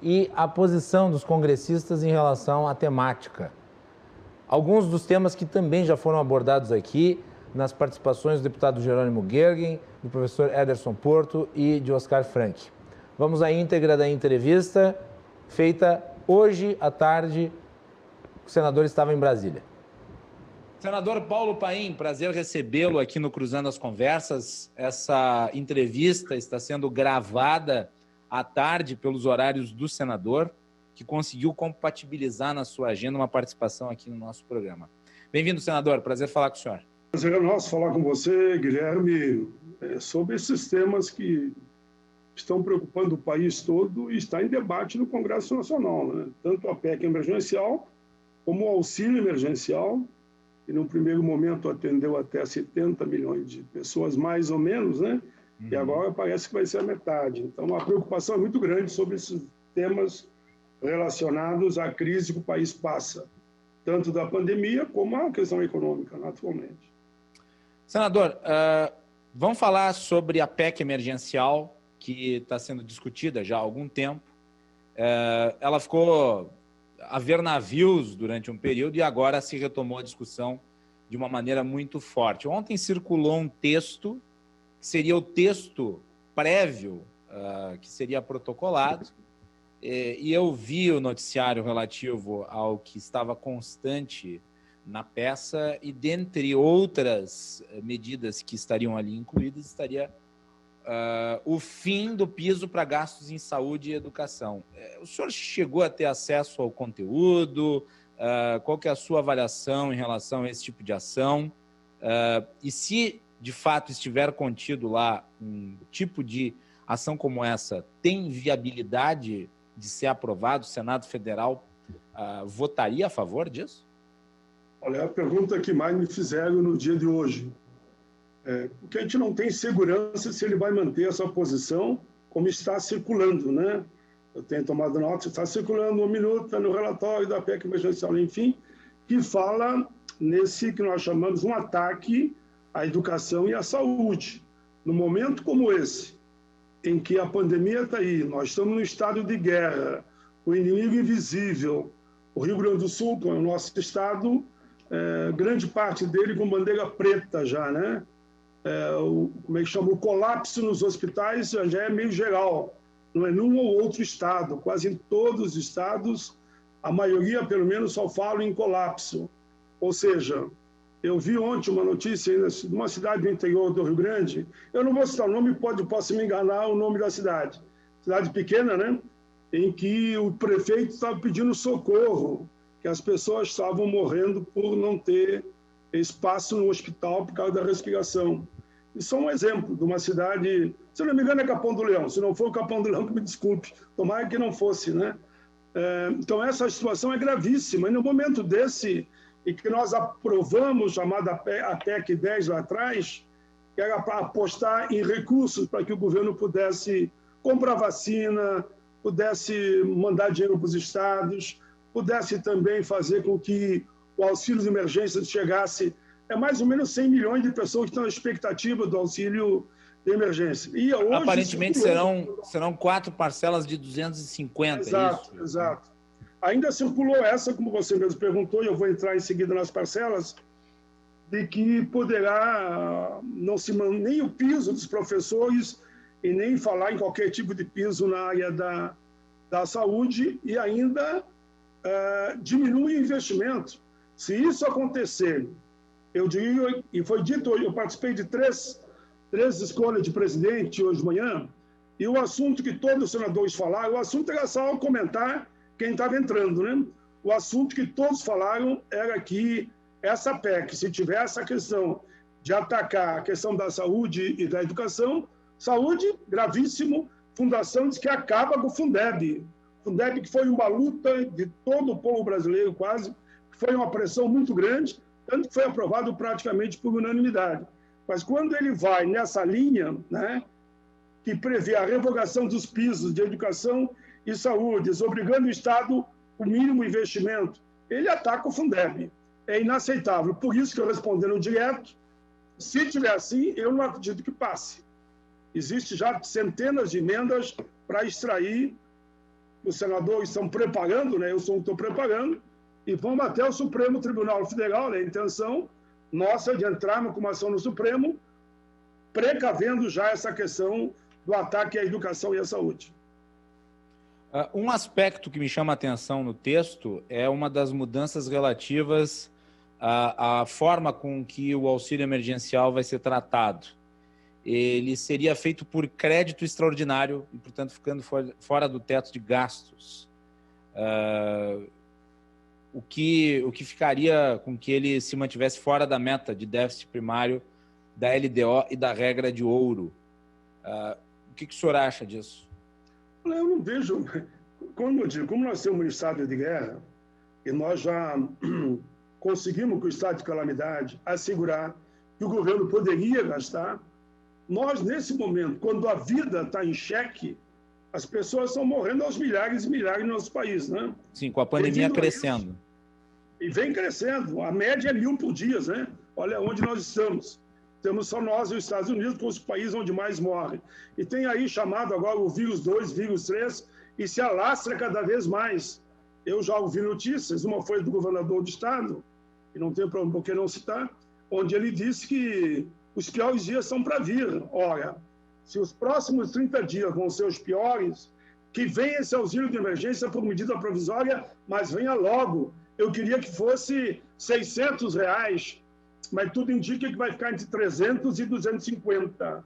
e a posição dos congressistas em relação à temática. Alguns dos temas que também já foram abordados aqui nas participações do deputado Jerônimo Gergen, do professor Ederson Porto e de Oscar Frank. Vamos à íntegra da entrevista feita hoje à tarde. O senador estava em Brasília. Senador Paulo Paim, prazer recebê-lo aqui no Cruzando as Conversas. Essa entrevista está sendo gravada à tarde pelos horários do senador, que conseguiu compatibilizar na sua agenda uma participação aqui no nosso programa. Bem-vindo, senador. Prazer falar com o senhor. Prazer é nosso falar com você, Guilherme, sobre esses temas que estão preocupando o país todo e está em debate no Congresso Nacional, né? Tanto a PEC emergencial como o auxílio emergencial, que no primeiro momento atendeu até 70 milhões de pessoas, mais ou menos, né? E agora parece que vai ser a metade. Então, a preocupação é muito grande sobre esses temas relacionados à crise que o país passa, tanto da pandemia como a questão econômica, naturalmente. Senador, vamos falar sobre a PEC emergencial, que está sendo discutida já há algum tempo. Ela ficou a ver navios durante um período e agora se retomou a discussão de uma maneira muito forte. Ontem circulou um texto, que seria o texto prévio, que seria protocolado, e eu vi o noticiário relativo ao que estava constante na peça e, dentre outras medidas que estariam ali incluídas, estaria o fim do piso para gastos em saúde e educação. O senhor chegou a ter acesso ao conteúdo? Qual que é a sua avaliação em relação a esse tipo de ação? E se, de fato, estiver contido lá um tipo de ação como essa, tem viabilidade de ser aprovado? O Senado Federal votaria a favor disso? Olha, é a pergunta que mais me fizeram no dia de hoje. Porque a gente não tem segurança se ele vai manter essa posição como está circulando, né? Eu tenho tomado nota, está circulando 1 minuto no relatório da PEC emergencial, enfim, que fala nesse que nós chamamos um ataque à educação e à saúde. No momento como esse, em que a pandemia está aí, nós estamos no estado de guerra, o inimigo invisível, o Rio Grande do Sul, que é o nosso estado, grande parte dele com bandeira preta já, né? Como é que chama? O colapso nos hospitais já é meio geral, não é num ou outro estado, quase em todos os estados, a maioria, pelo menos, só fala em colapso. Ou seja, eu vi ontem uma notícia de uma cidade do interior do Rio Grande, eu não vou citar o nome, posso me enganar o nome da cidade pequena, né? Em que o prefeito estava pedindo socorro, que as pessoas estavam morrendo por não ter espaço no hospital por causa da respiração. Isso é um exemplo de uma cidade, se não me engano é Capão do Leão, se não for o Capão do Leão, que me desculpe, tomara que não fosse, né? Então essa situação é gravíssima, e no momento desse, e que nós aprovamos, chamada a PEC 10 lá atrás, que era para apostar em recursos para que o governo pudesse comprar vacina, pudesse mandar dinheiro para os estados, pudesse também fazer com que o auxílio de emergência chegasse mais ou menos 100 milhões de pessoas que estão na expectativa do auxílio de emergência. E hoje, aparentemente serão 4 parcelas de 250, exato, isso? Exato. Ainda circulou essa, como você mesmo perguntou, e eu vou entrar em seguida nas parcelas, de que poderá não se nem o piso dos professores e nem falar em qualquer tipo de piso na área da saúde, e ainda diminui o investimento. Se isso acontecer, eu diria, e foi dito hoje, eu participei de três escolhas de presidente hoje de manhã, e o assunto que todos os senadores falaram, o assunto era só comentar quem estava entrando, né? O assunto que todos falaram era que essa PEC, se tiver essa questão de atacar a questão da saúde e da educação, saúde, gravíssimo, fundação diz que acaba com o Fundeb. Fundeb que foi uma luta de todo o povo brasileiro quase, foi uma pressão muito grande, tanto que foi aprovado praticamente por unanimidade. Mas quando ele vai nessa linha, né, que prevê a revogação dos pisos de educação e saúde, obrigando o Estado o mínimo investimento, ele ataca o Fundeb. É inaceitável. Por isso que eu respondendo direto, se tiver assim, eu não acredito que passe. Existem já centenas de emendas para extrair, os senadores estão preparando, né, eu estou preparando, e vamos até o Supremo Tribunal Federal, a intenção nossa de entrarmos com uma ação no Supremo, precavendo já essa questão do ataque à educação e à saúde. Um aspecto que me chama a atenção no texto é uma das mudanças relativas à forma com que o auxílio emergencial vai ser tratado. Ele seria feito por crédito extraordinário e, portanto, ficando fora do teto de gastos. o que ficaria com que ele se mantivesse fora da meta de déficit primário da LDO e da regra de ouro. O que o senhor acha disso? Eu não vejo, como eu digo, como nós temos um estado de guerra e nós já conseguimos com o estado de calamidade assegurar que o governo poderia gastar, nós nesse momento, quando a vida está em xeque, as pessoas estão morrendo aos milhares e milhares no nosso país, né? Sim, com a pandemia crescendo. E vem crescendo. A média é 1.000 por dia, né? Olha onde nós estamos. Temos só nós e os Estados Unidos como os países onde mais morrem. E tem aí chamado agora o vírus 2, vírus 3, e se alastra cada vez mais. Eu já ouvi notícias, uma foi do governador do estado, e não tem problema por que não citar, onde ele disse que os piores dias são para vir. Ora, se os próximos 30 dias vão ser os piores, que venha esse auxílio de emergência por medida provisória, mas venha logo. Eu queria que fosse R$600, mas tudo indica que vai ficar entre 300 e 250.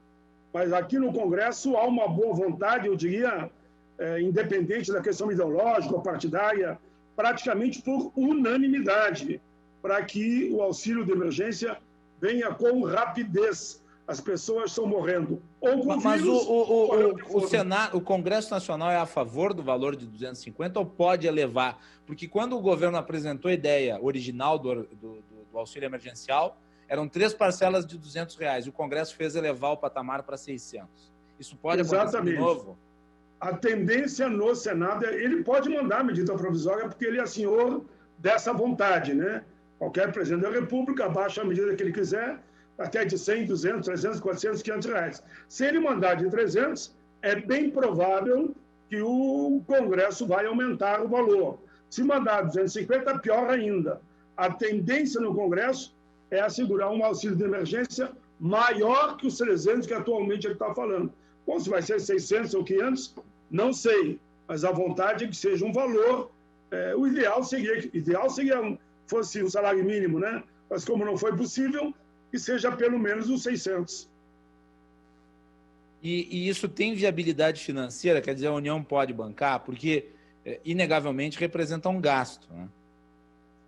Mas aqui no Congresso há uma boa vontade, eu diria, independente da questão ideológica ou partidária, praticamente por unanimidade, para que o auxílio de emergência venha com rapidez. As pessoas estão morrendo. Ou com mas vírus, o Congresso Nacional é a favor do valor de 250 ou pode elevar? Porque quando o governo apresentou a ideia original do auxílio emergencial, eram 3 parcelas de R$200. E o Congresso fez elevar o patamar para 600. Isso pode acontecer de novo? A tendência no Senado ele pode mandar a medida provisória porque ele é senhor dessa vontade, né? Qualquer presidente da República abaixa a medida que ele quiser, até de 100, 200, 300, 400, 500 reais. Se ele mandar de 300, é bem provável que o Congresso vai aumentar o valor. Se mandar 250, pior ainda. A tendência no Congresso é assegurar um auxílio de emergência maior que os 300 que atualmente ele está falando. Bom, se vai ser 600 ou 500, não sei, mas a vontade é que seja um valor. O ideal seria fosse o salário mínimo, né? Mas como não foi possível, que seja pelo menos os 600. E isso tem viabilidade financeira? Quer dizer, a União pode bancar? Porque, inegavelmente, representa um gasto, né?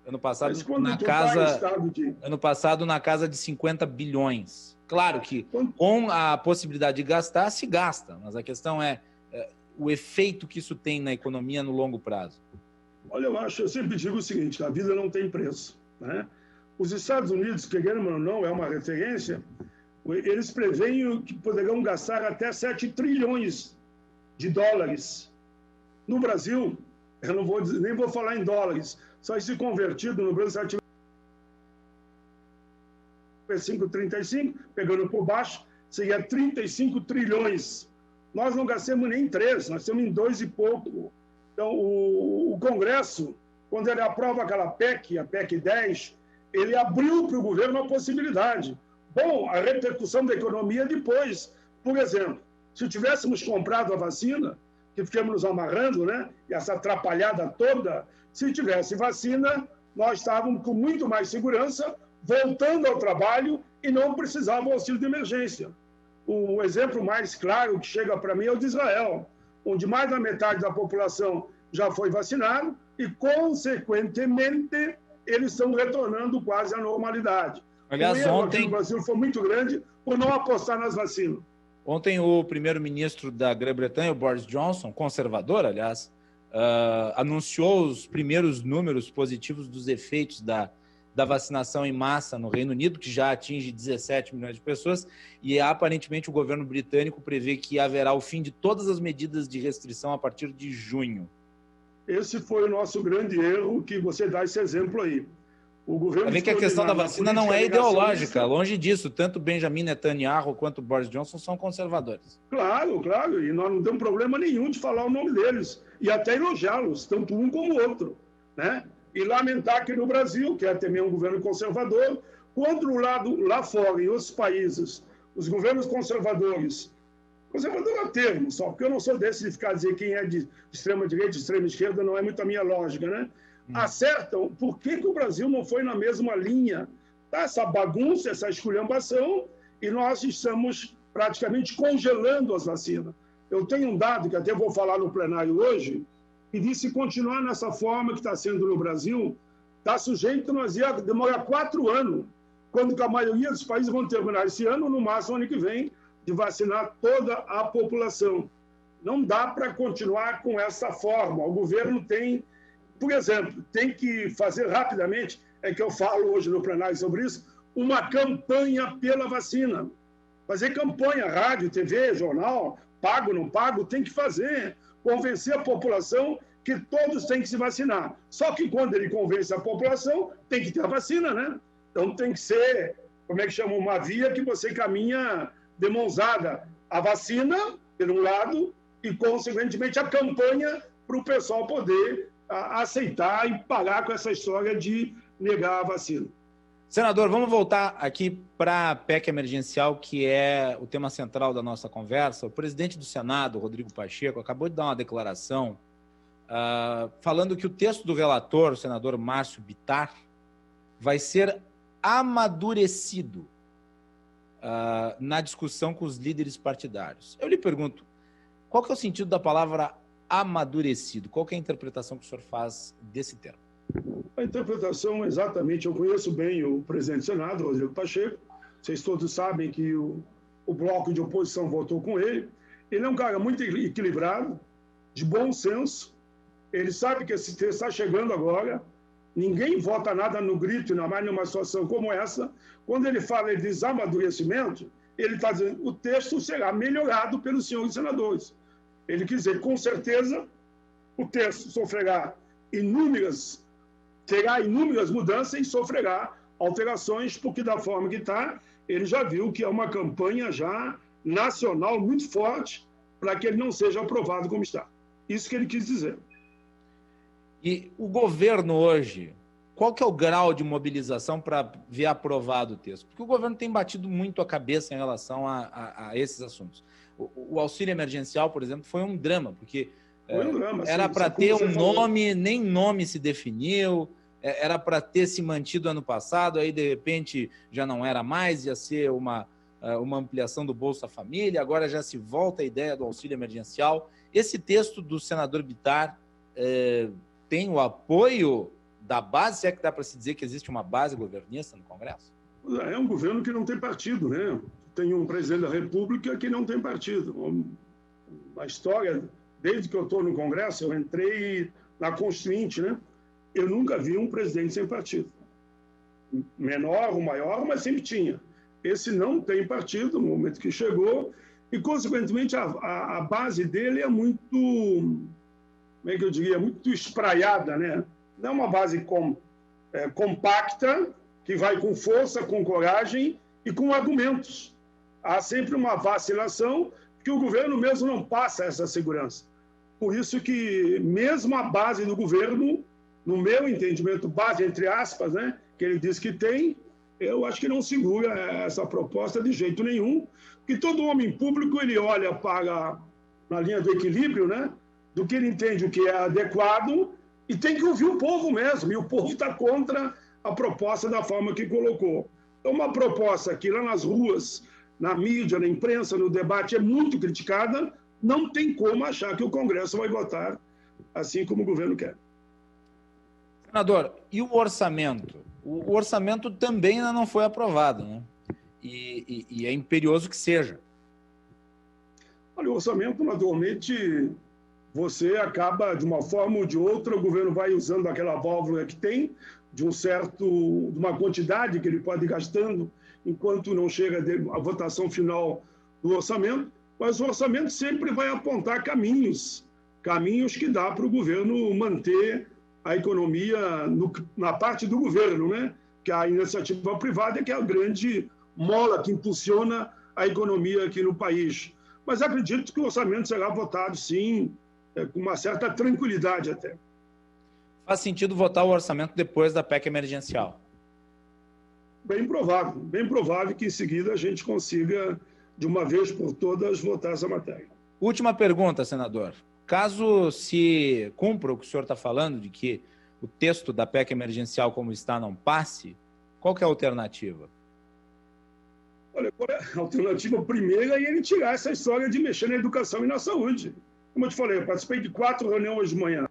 Ano passado, na casa de 50 bilhões. Claro que com a possibilidade de gastar, se gasta, mas a questão é o efeito que isso tem na economia no longo prazo. Olha, eu sempre digo o seguinte, a vida não tem preço, né? Os Estados Unidos, querendo ou não, é uma referência, eles preveem que poderão gastar até 7 trilhões de dólares. No Brasil, eu não vou dizer, nem vou falar em dólares, só esse convertido no Brasil, 5,35, pegando por baixo, seria 35 trilhões. Nós não gastamos nem em 3, nós estamos em 2 e pouco. Então, o Congresso, quando ele aprova aquela PEC, a PEC 10, ele abriu para o governo uma possibilidade. Bom, a repercussão da economia depois. Por exemplo, se tivéssemos comprado a vacina, que ficamos nos amarrando, né? E essa atrapalhada toda, se tivesse vacina, nós estávamos com muito mais segurança, voltando ao trabalho e não precisavam auxílio de emergência. O exemplo mais claro que chega para mim é o de Israel, onde mais da metade da população já foi vacinado e, consequentemente, eles estão retornando quase à normalidade. Aliás, ontem o Brasil foi muito grande por não apostar nas vacinas. Ontem o primeiro-ministro da Grã-Bretanha, o Boris Johnson, conservador, aliás, anunciou os primeiros números positivos dos efeitos da vacinação em massa no Reino Unido, que já atinge 17 milhões de pessoas, e aparentemente o governo britânico prevê que haverá o fim de todas as medidas de restrição a partir de junho. Esse foi o nosso grande erro, que você dá esse exemplo aí. O governo que a questão da vacina não é ideológica, longe disso. Tanto Benjamin Netanyahu quanto Boris Johnson são conservadores. Claro, claro, e nós não temos problema nenhum de falar o nome deles, e até elogiá-los, tanto um como o outro, né? E lamentar que no Brasil, que é também um governo conservador, quando lá fora, em outros países, os governos conservadores, conservador é o termo só, porque eu não sou desse de ficar dizer quem é de extrema-direita, de extrema-esquerda, não é muito a minha lógica, né? Acertam, por que o Brasil não foi na mesma linha? Tá, essa bagunça, essa esculhambação, e nós estamos praticamente congelando as vacinas. Eu tenho um dado, que até vou falar no plenário hoje, que diz que se continuar nessa forma que está sendo no Brasil, está sujeito, nós ia demorar 4 anos, quando que a maioria dos países vão terminar esse ano, no máximo ano que vem, de vacinar toda a população. Não dá para continuar com essa forma. O governo tem, por exemplo, tem que fazer rapidamente, é que eu falo hoje no plenário sobre isso, uma campanha pela vacina. Fazer campanha, rádio, TV, jornal, pago, não pago, tem que fazer. Convencer a população que todos têm que se vacinar. Só que quando ele convence a população, tem que ter a vacina, né? Então tem que ser, como é que chama, uma via que você caminha de mãozada. A vacina, por um lado, e, consequentemente, a campanha para o pessoal poder aceitar e parar com essa história de negar a vacina. Senador, vamos voltar aqui para a PEC emergencial, que é o tema central da nossa conversa. O presidente do Senado, Rodrigo Pacheco, acabou de dar uma declaração falando que o texto do relator, o senador Márcio Bittar, vai ser amadurecido na discussão com os líderes partidários. Eu lhe pergunto, qual que é o sentido da palavra amadurecido? Qual que é a interpretação que o senhor faz desse termo? A interpretação, exatamente, eu conheço bem o presidente do Senado, Rodrigo Pacheco, vocês todos sabem que o bloco de oposição votou com ele. Ele é um cara muito equilibrado, de bom senso, ele sabe que esse texto está chegando agora, ninguém vota nada no grito, ainda mais numa situação como essa. Quando ele fala de desamadurecimento, ele está dizendo que o texto será melhorado pelos senhores senadores. Ele quer dizer, com certeza, o texto terá inúmeras mudanças e sofrerá alterações, porque da forma que está, ele já viu que é uma campanha já nacional muito forte para que ele não seja aprovado como está. Isso que ele quis dizer. E o governo hoje, qual que é o grau de mobilização para ver aprovado o texto? Porque o governo tem batido muito a cabeça em relação a esses assuntos. O auxílio emergencial, por exemplo, foi um drama, porque era para ter um nome, nem nome se definiu, era para ter se mantido ano passado, aí de repente já não era mais, ia ser uma ampliação do Bolsa Família, agora já se volta a ideia do auxílio emergencial. Esse texto do senador Bittar tem o apoio da base, se é que dá para se dizer que existe uma base governista no Congresso? É um governo que não tem partido, né? Tem um presidente da República que não tem partido. A história, desde que eu estou no Congresso, eu entrei na Constituinte, né? Eu nunca vi um presidente sem partido. Menor ou maior, mas sempre tinha. Esse não tem partido no momento que chegou e, consequentemente, a base dele é muito, como é que eu diria, muito espraiada, né? Não é uma base compacta, que vai com força, com coragem e com argumentos. Há sempre uma vacilação, porque o governo mesmo não passa essa segurança. Por isso que, mesmo a base do governo, no meu entendimento, base entre aspas, né, que ele diz que tem, eu acho que não segura essa proposta de jeito nenhum, porque todo homem público ele olha para na linha do equilíbrio, né, do que ele entende o que é adequado, e tem que ouvir o povo mesmo, e o povo está contra a proposta da forma que colocou. Então, uma proposta que lá nas ruas, na mídia, na imprensa, no debate, é muito criticada, não tem como achar que o Congresso vai votar assim como o governo quer. Senador, e o orçamento? O orçamento também ainda não foi aprovado, né? E é imperioso que seja. Olha, o orçamento, naturalmente, você acaba, de uma forma ou de outra, o governo vai usando aquela válvula que tem, de uma quantidade que ele pode ir gastando, enquanto não chega a votação final do orçamento, mas o orçamento sempre vai apontar caminhos que dá para o governo manter a economia na parte do governo, né? Que a iniciativa privada é que é a grande mola que impulsiona a economia aqui no país. Mas acredito que o orçamento será votado, sim, com uma certa tranquilidade até. Faz sentido votar o orçamento depois da PEC emergencial? Bem provável que em seguida a gente consiga, de uma vez por todas, votar essa matéria. Última pergunta, senador. Caso se cumpra o que o senhor está falando, de que o texto da PEC emergencial como está não passe, qual que é a alternativa? Olha, a alternativa primeira é ele tirar essa história de mexer na educação e na saúde. Como eu te falei, eu participei de 4 reuniões hoje de manhã.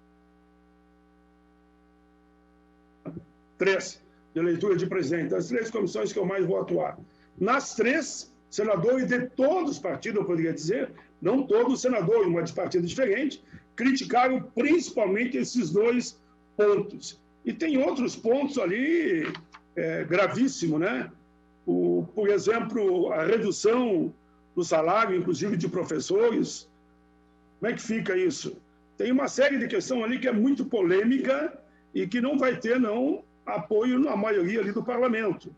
3, de eleitura de presidente, as 3 comissões que eu mais vou atuar. Nas 3, senadores de todos os partidos, eu poderia dizer, não todos os senadores, mas de partidos diferentes, criticaram principalmente esses 2 pontos. E tem outros pontos ali gravíssimos, né? Por exemplo, a redução do salário, inclusive de professores. Como é que fica isso? Tem uma série de questões ali que é muito polêmica e que não vai ter, não, apoio na maioria ali do parlamento.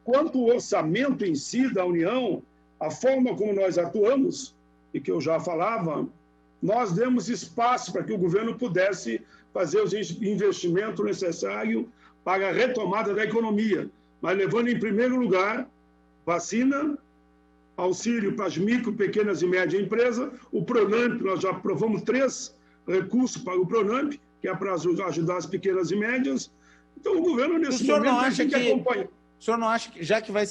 Quanto ao orçamento em si da União, a forma como nós atuamos, e que eu já falava, nós demos espaço para que o governo pudesse fazer os investimentos necessários para a retomada da economia, mas levando em primeiro lugar vacina, auxílio para as micro, pequenas e médias empresas, o Pronamp, nós já aprovamos 3 recursos para o Pronamp, que é para ajudar as pequenas e médias. Então, o governo, nesse momento, tem que acompanhar. O senhor não acha que, já que vai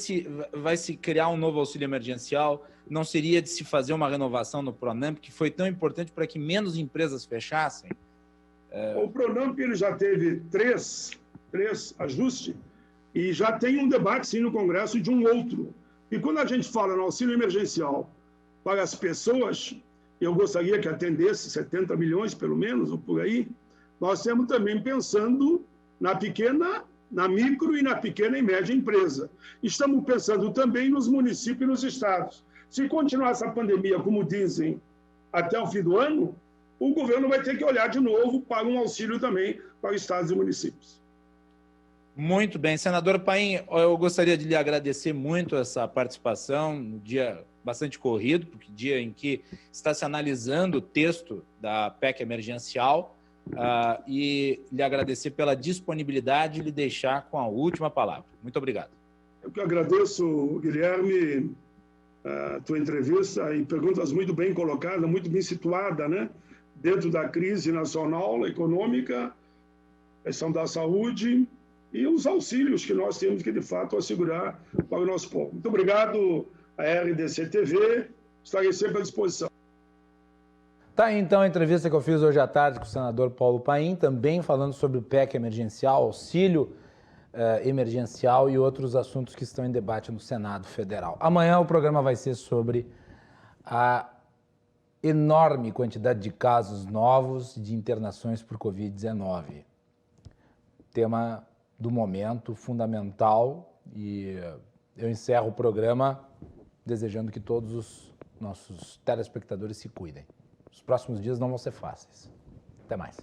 se criar um novo auxílio emergencial, não seria de se fazer uma renovação no Pronamp, que foi tão importante para que menos empresas fechassem? O Pronamp ele já teve 3 ajustes e já tem um debate, sim, no Congresso de um outro. E quando a gente fala no auxílio emergencial para as pessoas, eu gostaria que atendesse 70 milhões, pelo menos, ou por aí, nós estamos também pensando na micro e na pequena e média empresa. Estamos pensando também nos municípios e nos estados. Se continuar essa pandemia, como dizem, até o fim do ano, o governo vai ter que olhar de novo para um auxílio também para estados e municípios. Muito bem. Senador Paim, eu gostaria de lhe agradecer muito essa participação no dia bastante corrido, porque dia em que está se analisando o texto da PEC emergencial, e lhe agradecer pela disponibilidade e lhe deixar com a última palavra. Muito obrigado. Eu que agradeço, Guilherme, a tua entrevista e perguntas muito bem colocadas, muito bem situadas, né? Dentro da crise nacional, econômica, questão da saúde e os auxílios que nós temos que, de fato, assegurar para o nosso povo. Muito obrigado à RDC TV, estarei sempre à disposição. Tá aí, então, a entrevista que eu fiz hoje à tarde com o senador Paulo Paim, também falando sobre o PEC emergencial, auxílio emergencial e outros assuntos que estão em debate no Senado Federal. Amanhã o programa vai ser sobre a enorme quantidade de casos novos de internações por Covid-19. Tema do momento, fundamental, e eu encerro o programa desejando que todos os nossos telespectadores se cuidem. Os próximos dias não vão ser fáceis. Até mais.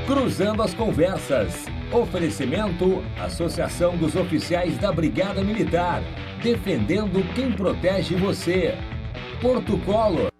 Cruzando as conversas. Oferecimento: Associação dos Oficiais da Brigada Militar. Defendendo quem protege você. Porto Colo.